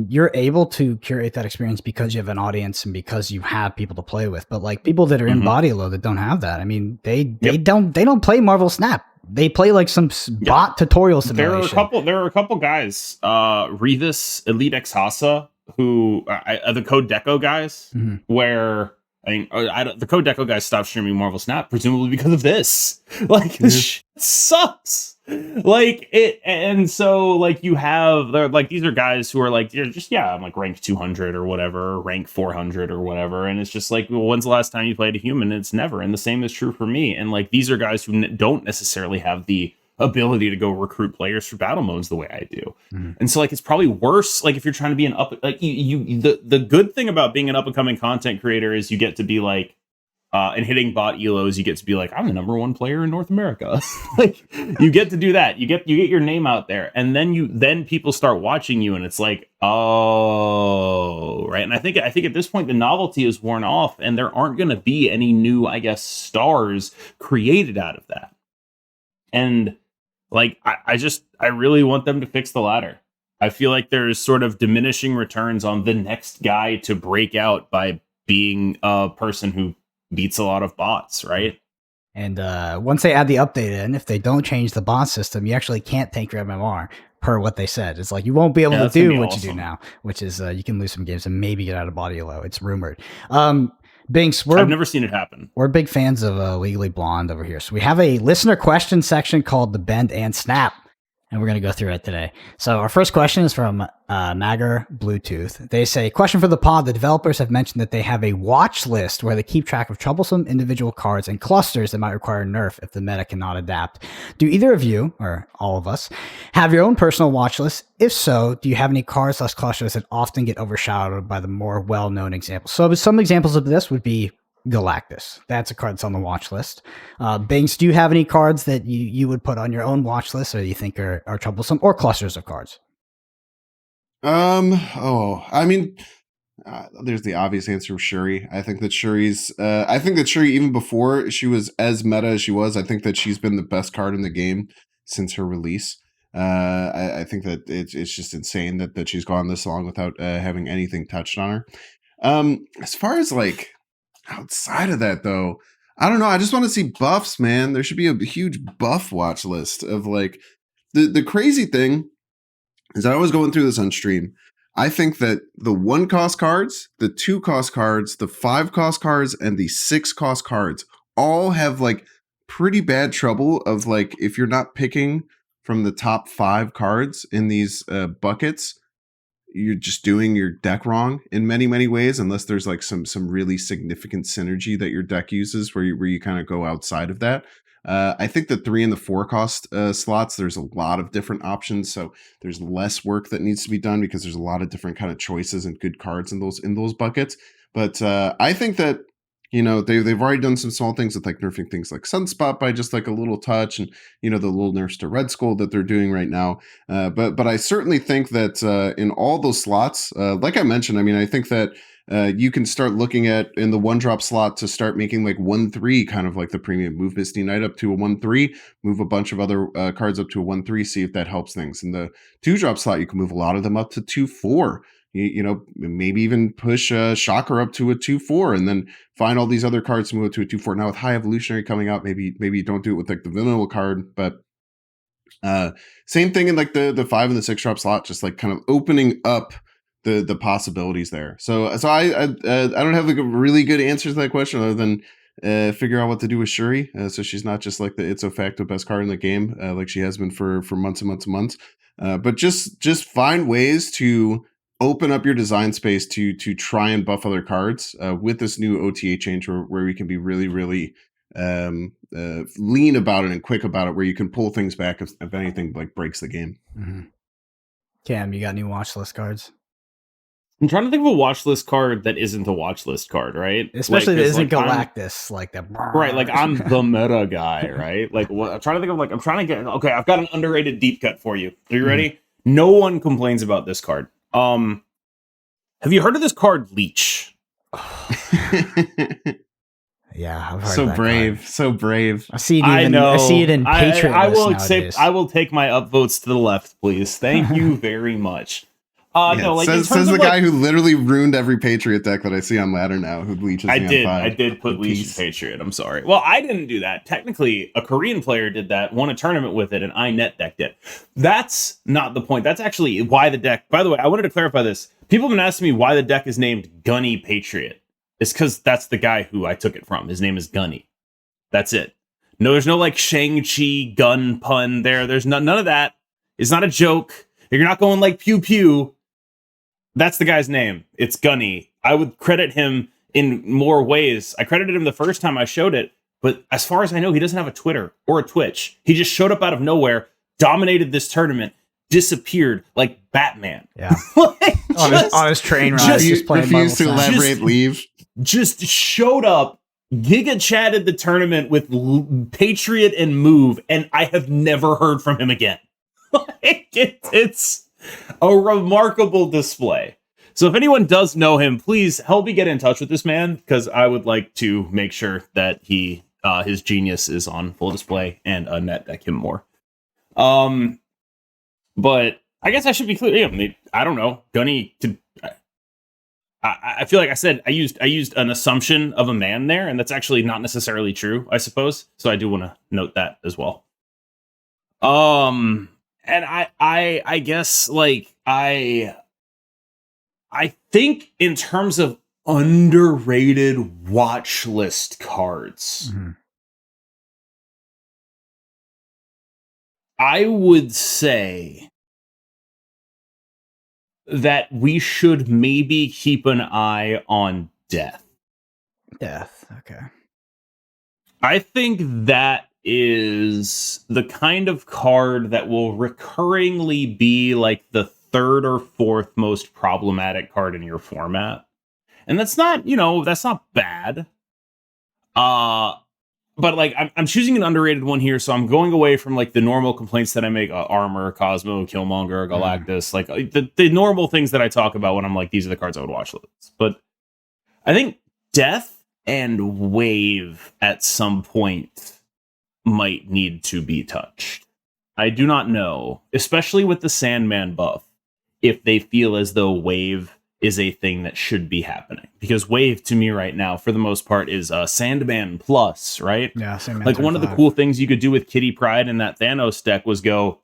you're able to curate that experience because you have an audience and because you have people to play with. But like people that are in body load that don't have that, they don't play Marvel Snap. They play like some bot tutorial simulation. There are a couple guys, Revis, Elite Exhasa, who the Code Deco guys, where the Code Deco guys stopped streaming Marvel Snap, presumably because of this. Like, this shit sucks. Like it, and so like you have, they're like, these are guys who are like, you're just, I'm like rank 200 or whatever, rank 400 or whatever, and it's just like, well, when's the last time you played a human? It's never. And the same is true for me. And like, these are guys who don't necessarily have the ability to go recruit players for battle modes the way I do. And so like, it's probably worse. Like if you're trying to be an the good thing about being an up and coming content creator is you get to be like, and hitting bot elos, you get to be like, I'm the #1 player in North America. Like you get to do that. You get your name out there, and then people start watching you, and it's like, oh, right. And I think at this point the novelty is worn off, and there aren't going to be any new, I guess, stars created out of that. And like, I really want them to fix the ladder. I feel like there's sort of diminishing returns on the next guy to break out by being a person who beats a lot of bots, right? And once they add the update in, if they don't change the bot system, you actually can't tank your MMR per what they said. It's like you won't be able to do what you do now, which is you can lose some games and maybe get out of body low. It's rumored. Bynx, I've never seen it happen. We're big fans of Legally Blonde over here. So we have a listener question section called the Bend and Snap, and we're going to go through it today. So our first question is from Magger Bluetooth. They say, question for the pod. The developers have mentioned that they have a watch list where they keep track of troublesome individual cards and clusters that might require nerf if the meta cannot adapt. Do either of you, or all of us, have your own personal watch list? If so, do you have any cards / clusters that often get overshadowed by the more well-known examples? So some examples of this would be Galactus. That's a card that's on the watch list. Bynx, do you have any cards that you would put on your own watch list or you think are troublesome, or clusters of cards? There's the obvious answer of Shuri. I think that Shuri, even before she was as meta as she was, I think that she's been the best card in the game since her release. I think that it's just insane that she's gone this long without having anything touched on her. As far as like outside of that though, I don't know. I just want to see buffs, man. There should be a huge buff watch list of like the crazy thing is I was going through this on stream. I think that the 1 cost cards, the 2 cost cards, the 5 cost cards, and the 6 cost cards all have like pretty bad trouble of like, if you're not picking from the top 5 cards in these buckets, you're just doing your deck wrong in many, many ways, unless there's like some really significant synergy that your deck uses where you kind of go outside of that. I think the 3 and the 4 cost slots, there's a lot of different options, so there's less work that needs to be done because there's a lot of different kind of choices and good cards in those buckets. But I think that they've already done some small things with like nerfing things like Sunspot by just like a little touch, and the little nerfs to Red Skull that they're doing right now. But I certainly think that in all those slots, like I mentioned, I think that you can start looking at in the 1-drop slot to start making like 1/3 kind of like the premium. Move Misty Knight up to a 1/3, move a bunch of other cards up to a 1/3, see if that helps things. In the 2-drop slot, you can move a lot of them up to 2/4. Maybe even push Shocker up to a 2/4, and then find all these other cards to move it to a 2/4. Now with High Evolutionary coming out, maybe you don't do it with like the vanilla card, but Same thing in like the 5 and the 6 drop slot, just like kind of opening up the possibilities there. So I don't have like a really good answer to that question other than figure out what to do with Shuri, so she's not just like the ipso facto best card in the game, like she has been for months and months and months. But just find ways to open up your design space to try and buff other cards with this new OTA change, where we can be really lean about it and quick about it, where you can pull things back if anything like breaks the game. Mm-hmm. Cam, you got any watch list cards? I'm trying to think of a watch list card that isn't a watch list card, right? Especially like, that isn't like, Galactus, like that. Right, like I'm the meta guy, right? Like what I'm trying to think of, like I'm trying to get. Okay, I've got an underrated deep cut for you. Are you ready? No one complains about this card. Have you heard of this card, Leech? Yeah, I've heard so of that brave, card. so brave. I see it. I know. I see it in Patriot. I will take my upvotes to the left, please. Thank you very much. No, like says the guy who literally ruined every Patriot deck that I see on ladder now, who leeches. I did put Leech in Patriot. I'm sorry. Well, I didn't do that. Technically, a Korean player did that, won a tournament with it, and I net decked it. That's not the point. That's actually why the deck. By the way, I wanted to clarify this. People have been asking me why the deck is named Gunny Patriot. It's because that's the guy who I took it from. His name is Gunny. That's it. No, there's no like Shang-Chi gun pun there. There's none of that. It's not a joke. You're not going like pew pew. That's the guy's name. It's Gunny. I would credit him in more ways. I credited him the first time I showed it, but as far as I know, he doesn't have a Twitter or a Twitch. He just showed up out of nowhere, dominated this tournament, disappeared like Batman. Yeah. on his train ride. Just refused to elaborate, leave. Just showed up, giga chatted the tournament with Patriot and Move, and I have never heard from him again. It's a remarkable display. So if anyone does know him, please help me get in touch with this man, because I would like to make sure that he his genius is on full display and net deck him more. But I guess I should be clear. I don't know. Gunny could. I feel like I said I used an assumption of a man there, and that's actually not necessarily true, I suppose. So I do want to note that as well. And I guess like I think in terms of underrated watch list cards, I would say that we should maybe keep an eye on Death. Okay. I think that is the kind of card that will recurringly be like the third or fourth most problematic card in your format. And that's not, that's not bad. But like I'm choosing an underrated one here, so I'm going away from like the normal complaints that I make: Armor, Cosmo, Killmonger, Galactus, like the normal things that I talk about when I'm like, these are the cards I would watch lists. But I think Death and Wave at some point might need to be touched. I do not know, especially with the Sandman buff, if they feel as though Wave is a thing that should be happening, because Wave to me right now, for the most part, is Sandman plus, right? Yeah, Sandman. Like one of the cool things you could do with Kitty Pryde in that Thanos deck was go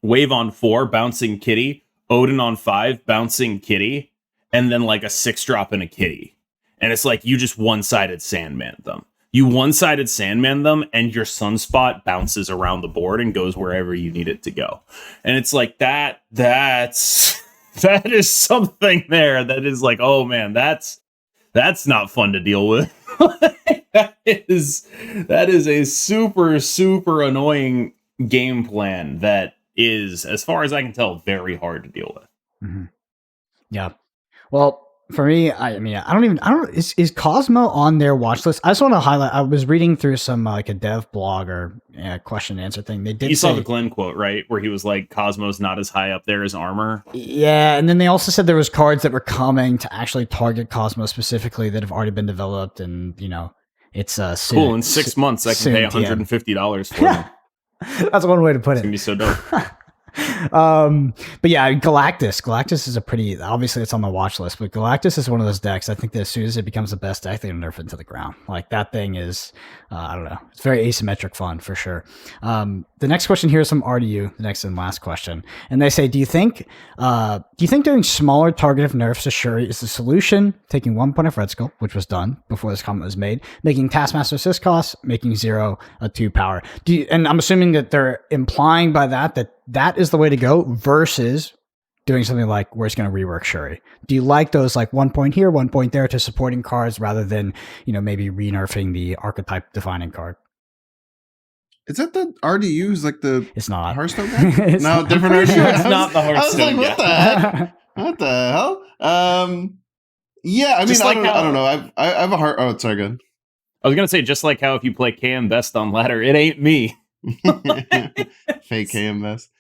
Wave on 4, bouncing Kitty, Odin on 5, bouncing Kitty, and then like a 6-drop and a Kitty. And it's like you just one-sided Sandman them. You one-sided Sandman them, and your Sunspot bounces around the board and goes wherever you need it to go. And it's like that's that is something there that is like, oh man, that's not fun to deal with. that is a super, super annoying game plan that is, as far as I can tell, very hard to deal with. Mm-hmm. Yeah. Well, for me, I don't. Is Cosmo on their watch list? I just want to highlight. I was reading through some like a dev blog or question and answer thing. They did. You saw the Glenn quote, right, where he was like, "Cosmo's not as high up there as Armor." Yeah, and then they also said there was cards that were coming to actually target Cosmo specifically that have already been developed, and it's cool. In 6 months, I can pay $150 for them. That's one way to put It's it. gonna be so dope. But yeah, Galactus is a pretty, obviously it's on my watch list, but Galactus is one of those decks. I think that as soon as it becomes the best deck, they nerf it into the ground. Like that thing is, I don't know. It's very asymmetric fun for sure. The next question here is from RDU, the next and last question. And they say, do you think doing smaller targeted nerfs to Shuri is the solution? Taking 1 point of Red Skull, which was done before this comment was made, making Taskmaster assist costs, making 0 a 2 power. And I'm assuming that they're implying by that is the way to go versus doing something like where it's going to rework Shuri. Do you like those like 1 point here, 1 point there to supporting cards rather than, maybe re-nerfing the archetype defining card? Is that the RDU who's like the It's not. Hearthstone guy? No, different RDU. It's not the Hearthstone I was like, what the heck? What the hell? Yeah, I mean, I don't know. I have a heart. Oh, sorry, good. I was going to say, just like how if you play KM Best on ladder, it ain't me. Fake KM Best.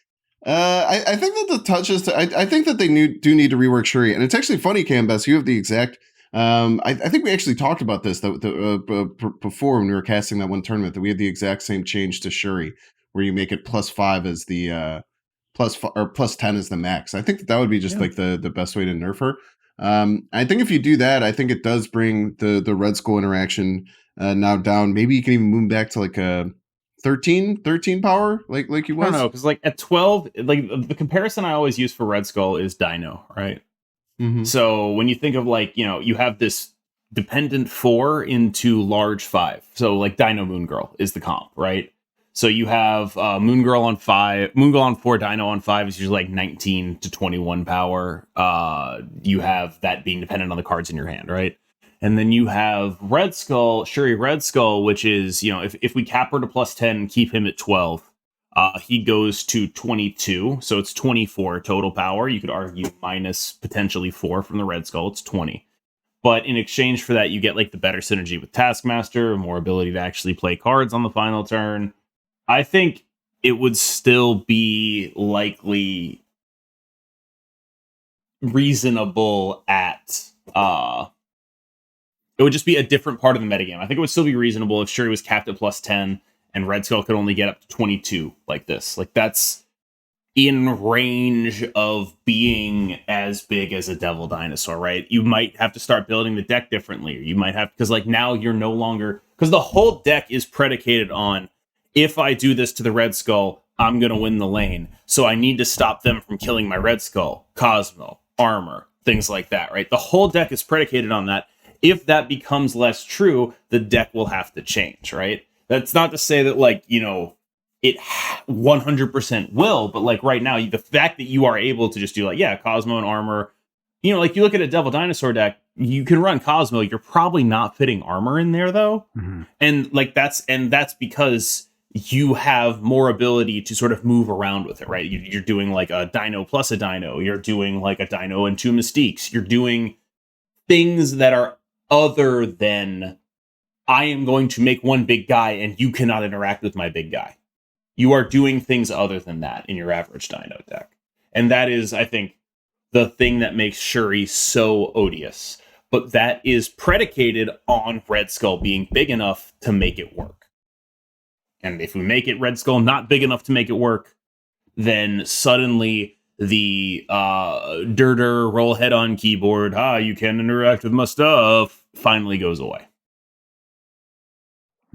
I think that the touches. I think that they do need to rework Shuri, and it's actually funny, KM Best. You have the exact. I think we actually talked about this before when we were casting that one tournament, that we had the exact same change to Shuri, where you make it +5 as the +10 as the max. I think that would be just like the best way to nerf her. I think if you do that, I think it does bring the Red Skull interaction now down. Maybe you can even move back to like a 13 power, like you was. I don't know, because like at 12, like the comparison I always use for Red Skull is Dino, right? Mm-hmm. So when you think of like, you have this dependent 4 into large 5. So like Dino Moon Girl is the comp, right? So you have Moon Girl on 5, Moon Girl on 4, Dino on 5 is usually like 19 to 21 power. You have that being dependent on the cards in your hand, right? And then you have Red Skull, Shuri Red Skull, which is, if we cap her to +10 and keep him at 12, he goes to 22. So it's 24 total power. You could argue minus potentially 4 from the Red Skull. It's 20. But in exchange for that, you get like the better synergy with Taskmaster, more ability to actually play cards on the final turn. I think it would still be likely reasonable at it would just be a different part of the metagame. I think it would still be reasonable if Shuri was capped at +10 and Red Skull could only get up to 22 like this. Like that's in range of being as big as a Devil Dinosaur, right? You might have to start building the deck differently. Or you might have, because like now you're no longer, because the whole deck is predicated on, if I do this to the Red Skull, I'm going to win the lane. So I need to stop them from killing my Red Skull, Cosmo, armor, things like that, right? The whole deck is predicated on that. If that becomes less true, the deck will have to change, right? That's not to say that, like, it 100% will, but like right now, the fact that you are able to just do like, Cosmo and armor, like you look at a Devil Dinosaur deck, you can run Cosmo. You're probably not fitting armor in there though. Mm-hmm. And like that's because you have more ability to sort of move around with it, right? You're doing like a Dino plus a Dino. You're doing like a Dino and 2 Mystiques. You're doing things that are other than, I am going to make one big guy and you cannot interact with my big guy. You are doing things other than that in your average Dino deck. And that is, I think, the thing that makes Shuri so odious. But that is predicated on Red Skull being big enough to make it work. And if we make it Red Skull not big enough to make it work, then suddenly the roll head on keyboard, you can interact with my stuff, finally goes away.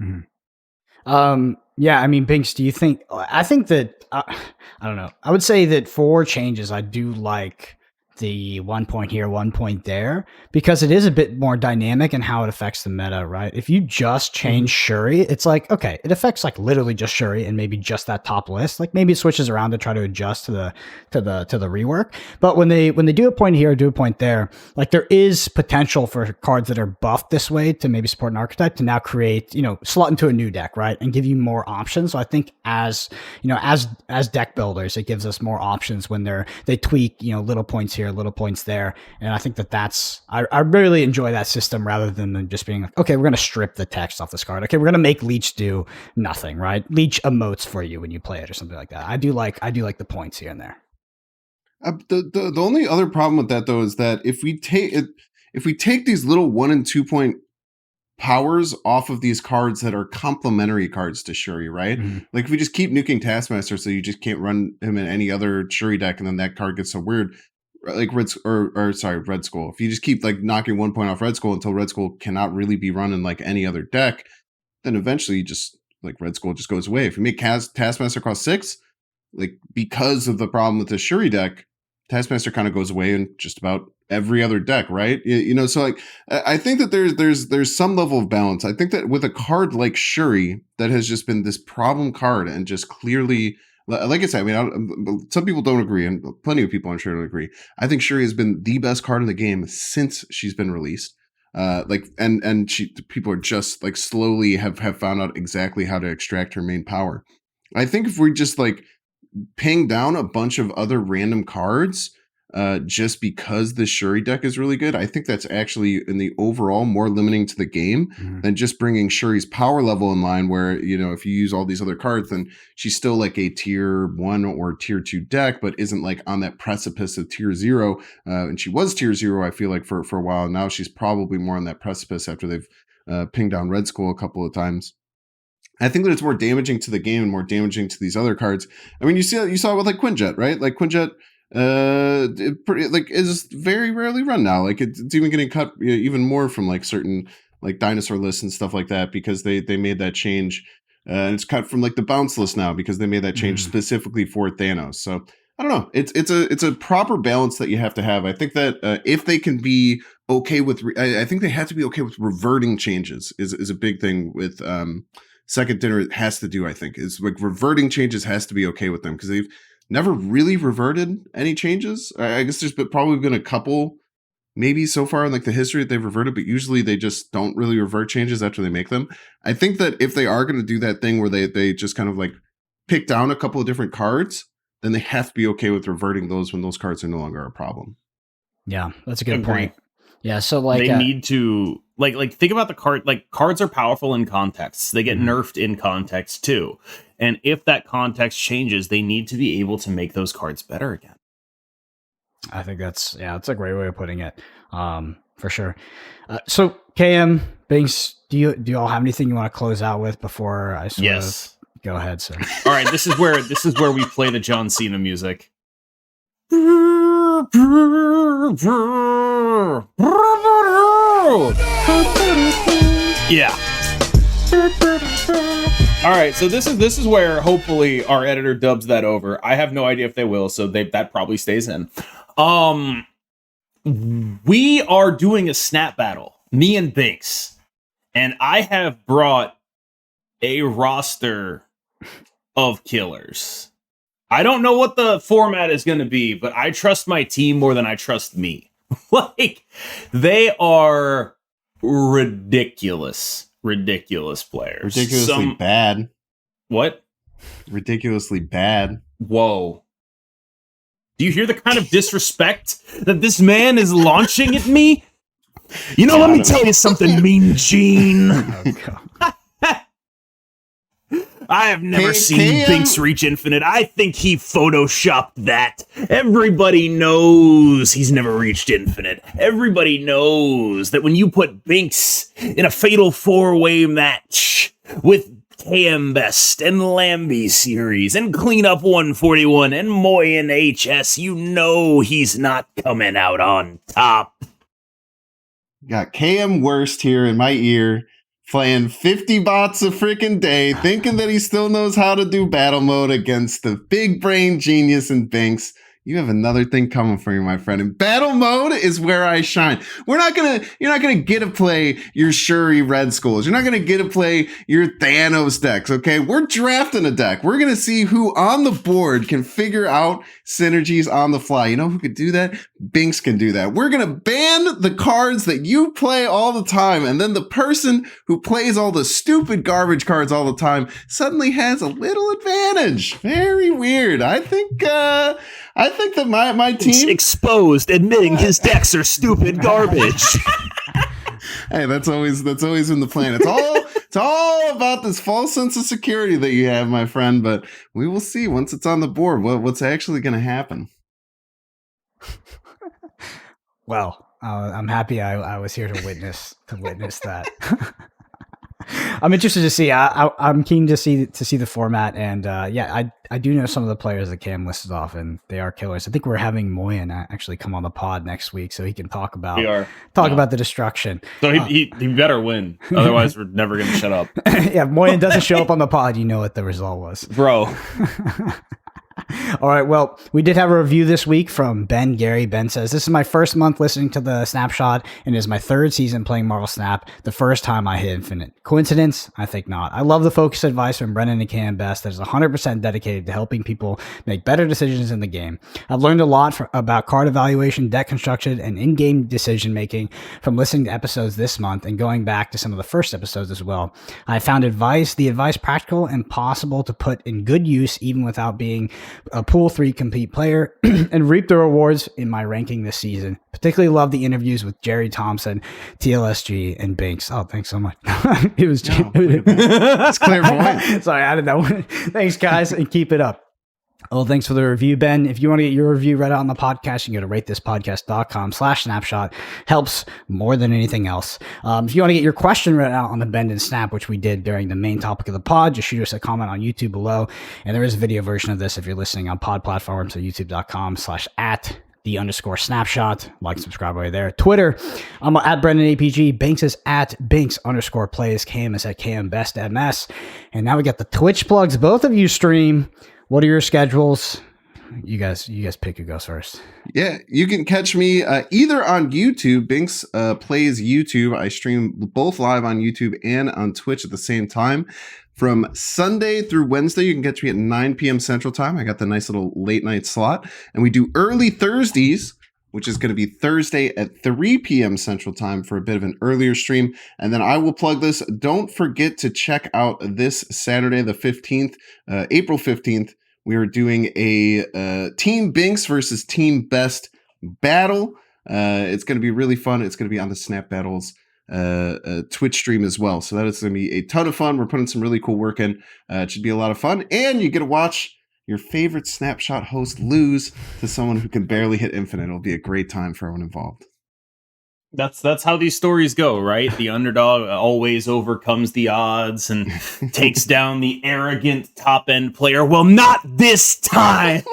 Mm-hmm. Yeah, I mean, Bynx, do you think, I think that, I don't know. I would say that for changes, I do like the 1 point here, 1 point there, because it is a bit more dynamic in how it affects the meta, right? If you just change Shuri, it's like, okay, it affects like literally just Shuri and maybe just that top list. Like maybe it switches around to try to adjust to the rework. But when they do a point here, do a point there, like there is potential for cards that are buffed this way to maybe support an archetype to now create, slot into a new deck, right? And give you more options. So I think as deck builders, it gives us more options when they tweak, little points here, little points there. And I think that's, I really enjoy that system rather than just being like, okay, we're going to strip the text off this card. Okay, we're going to make Leech do nothing, right? Leech emotes for you when you play it or something like that. I do like the points here and there. The only other problem with that though is that if we take these little 1 and 2 point powers off of these cards that are complementary cards to Shuri, right? Mhm. Like if we just keep nuking Taskmaster so you just can't run him in any other Shuri deck and then that card gets so weird, like Red Skull. If you just keep like knocking 1 point off Red Skull until Red Skull cannot really be run in like any other deck, then eventually just like Red Skull just goes away. If you make Taskmaster cost 6, like because of the problem with the Shuri deck, Taskmaster kind of goes away in just about every other deck, right? You know, so like I think that there's some level of balance. I think that with a card like Shuri that has just been this problem card and just clearly, like I said, I mean, some people don't agree, and plenty of people I'm sure don't agree. I think Shuri has been the best card in the game since she's been released. People are just like slowly have found out exactly how to extract her main power. I think if we just like ping down a bunch of other random cards just because the Shuri deck is really good, I think that's actually in the overall more limiting to the game than just bringing Shuri's power level in line where, you know, if you use all these other cards, then she's still like a tier 1 or tier 2 deck, but isn't like on that precipice of tier 0. And she was tier 0, I feel like, for a while. Now she's probably more on that precipice after they've pinged down Red Skull a couple of times. I think that it's more damaging to the game and more damaging to these other cards. I mean, you saw it with like Quinjet, right? Like Quinjet is very rarely run now. Like it's even getting cut even more from like certain like dinosaur lists and stuff like that because they made that change. And it's cut from like the bounce list now because they made that change specifically for Thanos. So I don't know. It's a proper balance that you have to have. I think that if they can be okay with, I think they have to be okay with reverting changes is a big thing with Second Dinner. It has to do, I think, is like reverting changes has to be okay with them because they've never really reverted any changes. I guess there's probably been a couple maybe so far in like the history that they've reverted, but usually they just don't really revert changes after they make them. I think that if they are going to do that thing where they just kind of like pick down a couple of different cards, then they have to be okay with reverting those when those cards are no longer a problem. Yeah, that's a good point. Yeah, so like they need to like think about the card. Like cards are powerful in contexts. They get nerfed in context too. And if that context changes, they need to be able to make those cards better again. I think that's a great way of putting it. For sure. So KM, Bynx, do you all have anything you want to close out with before I sort of go ahead, sir? All right, this is where we play the John Cena music. Yeah. All right, so this is where hopefully our editor dubs that over. I have no idea if they will, so that probably stays in. We are doing a snap battle, me and Bynx, and I have brought a roster of killers. I don't know what the format is going to be, but I trust my team more than I trust me. Like, they are ridiculous players. Ridiculously bad. What? Ridiculously bad. Whoa. Do you hear the kind of disrespect that this man is launching at me? You know, let me tell you something, Mean Gene. Oh, God. I have never seen Bynx reach infinite. I think he photoshopped that. Everybody knows he's never reached infinite. Everybody knows that when you put Bynx in a fatal 4-way match with KM Best and Lambie Series and Cleanup 141 and Moy and HS, you know he's not coming out on top. Got KM Worst here in my ear, playing 50 bots a freaking day, thinking that he still knows how to do battle mode against the big brain genius in Bynx. You have another thing coming for you, my friend. And battle mode is where I shine. You're not gonna get to play your Shuri Red Skulls. You're not gonna get to play your Thanos decks, okay? We're drafting a deck. We're gonna see who on the board can figure out synergies on the fly. You know who could do that? Bynx can do that. We're gonna ban the cards that you play all the time, and then the person who plays all the stupid garbage cards all the time suddenly has a little advantage. Very weird. I think that my team exposed, admitting his decks are stupid garbage. Hey, that's always been the plan. It's all about this false sense of security that you have, my friend. But we will see once it's on the board what's actually going to happen. Well, I'm happy I was here to witness that. I'm interested to see. I'm keen to see the format, and I do know some of the players that Cam listed off, and they are killers. I think we're having Moyen actually come on the pod next week, so he can talk about about the destruction. So he better win, otherwise we're never going to shut up. Yeah, if Moyen doesn't show up on the pod, you know what the result was, bro. All right, well, we did have a review this week from Ben Gary. Ben says, this is my first month listening to the Snapshot, and it is my third season playing Marvel Snap, the first time I hit Infinite. Coincidence? I think not. I love the focused advice from Brennan and Cam Best that is 100% dedicated to helping people make better decisions in the game. I've learned a lot about card evaluation, deck construction, and in-game decision making from listening to episodes this month and going back to some of the first episodes as well. I found the advice practical and possible to put in good use even without being a Pool 3 compete player and reap the rewards in my ranking this season. Particularly love the interviews with Jerry Thompson, TLSG, and Bynx. Oh, thanks so much. It was it's clairvoyant. Sorry, I added that one. Thanks, guys, and keep it up. Well, thanks for the review, Ben. If you want to get your review read out on the podcast, you can go to ratethispodcast.com/snapshot. Helps more than anything else. If you want to get your question read out on the Bend and Snap, which we did during the main topic of the pod, just shoot us a comment on YouTube below. And there is a video version of this if you're listening on pod platforms, so youtube.com/@the_snapshot. Like, subscribe right there. Twitter, I'm at Brendan APG. Bynx is at Bynx_plays. KM is at KMBestMS. And now we got the Twitch plugs. Both of you stream. What are your schedules? You guys pick who goes first. Yeah, you can catch me either on YouTube. Bynx plays YouTube. I stream both live on YouTube and on Twitch at the same time. From Sunday through Wednesday, you can catch me at 9 p.m. Central Time. I got the nice little late night slot. And we do early Thursdays, which is going to be Thursday at 3 p.m. Central Time for a bit of an earlier stream. And then I will plug this. Don't forget to check out this Saturday, the 15th, April 15th. We are doing a Team Bynx versus Team Best battle. It's going to be really fun. It's going to be on the Snap Battles Twitch stream as well. So that is going to be a ton of fun. We're putting some really cool work in. It should be a lot of fun. And you get to watch your favorite Snapshot host lose to someone who can barely hit Infinite. It'll be a great time for everyone involved. That's how these stories go, right? The underdog always overcomes the odds and takes down the arrogant top-end player. Well, not this time!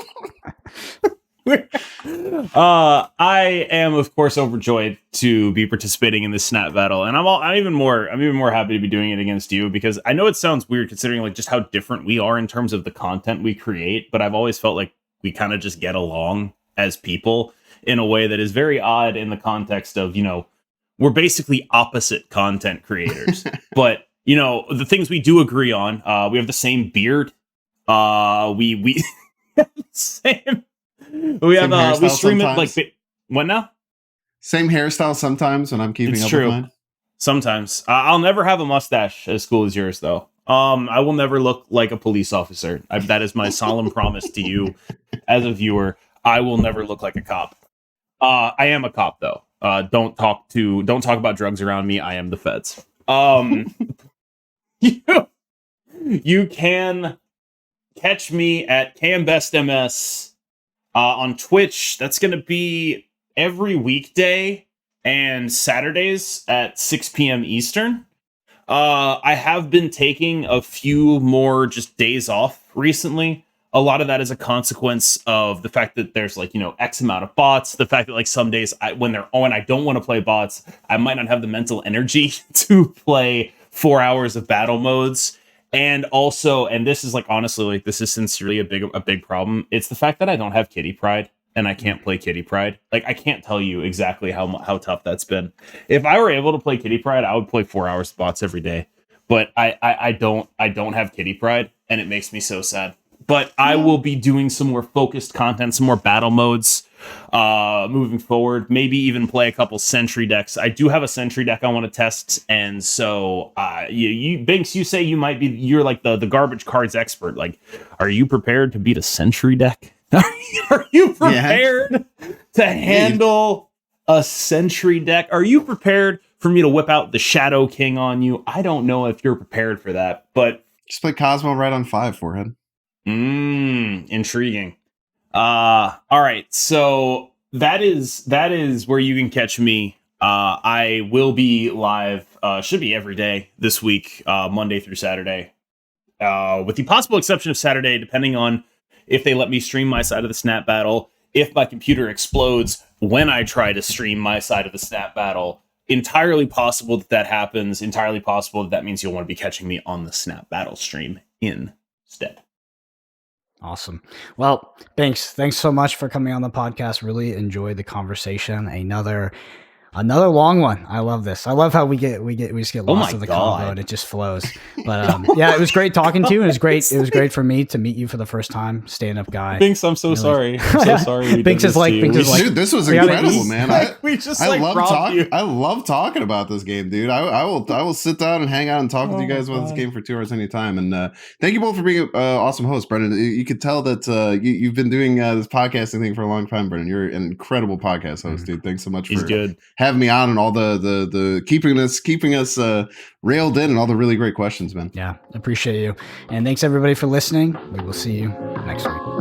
I am, of course, overjoyed to be participating in this Snap battle, and I'm even more happy to be doing it against you, because I know it sounds weird considering like just how different we are in terms of the content we create, but I've always felt like we kind of just get along as people in a way that is very odd in the context of, we're basically opposite content creators. But, the things we do agree on, we have the same beard. We have the same. We stream sometimes. It like, what now? Same hairstyle sometimes when I'm keeping up with mine. Sometimes. I'll never have a mustache as cool as yours, though. I will never look like a police officer. That is my solemn promise to you as a viewer. I will never look like a cop. I am a cop, though. Don't talk about drugs around me. I am the feds. You can catch me at KMBestMS on Twitch. That's going to be every weekday and Saturdays at 6 p.m. Eastern. I have been taking a few more just days off recently. A lot of that is a consequence of the fact that there's X amount of bots. The fact that some days when I don't want to play bots, I might not have the mental energy to play 4 hours of battle modes. And also, and this is honestly, this is sincerely a big problem. It's the fact that I don't have Kitty Pride and I can't play Kitty Pride. I can't tell you exactly how tough that's been. If I were able to play Kitty Pride, I would play 4 hours of bots every day. But I don't have Kitty Pride, and it makes me so sad. But I will be doing some more focused content, some more battle modes moving forward. Maybe even play a couple Sentry decks. I do have a Sentry deck I want to test, and so Bynx, you say you're like the garbage cards expert. Are you prepared to beat a Sentry deck? Are you prepared to handle a Sentry deck? Are you prepared for me to whip out the Shadow King on you? I don't know if you're prepared for that, but just play Cosmo right on 5 forehead. Intriguing. All right. So that is where you can catch me. I will be live, should be every day this week, Monday through Saturday, with the possible exception of Saturday, depending on if they let me stream my side of the Snap Battle. If my computer explodes when I try to stream my side of the Snap Battle, entirely possible that happens. Entirely possible that means you'll want to be catching me on the Snap Battle stream instead. Awesome. Well, Bynx, thanks so much for coming on the podcast. Really enjoyed the conversation. Another long one. I love this. I love how we just get lost in the convo and it just flows. But yeah, it was great talking to you. And it was great for me to meet you for the first time. Stand-up guy. Bynx, I'm so sorry. I'm so sorry. Bynx is like, dude, this was incredible, man. I love talking about this game, dude. I will sit down and hang out and talk with you guys about this game for 2 hours anytime. And thank you both for being awesome hosts, Brendan. You could tell that you've been doing this podcasting thing for a long time, Brendan. You're an incredible podcast host, dude. Thanks so much for having me on and all the keeping us railed in and all the really great questions, man. Yeah, appreciate you. And thanks everybody for listening. We will see you next week.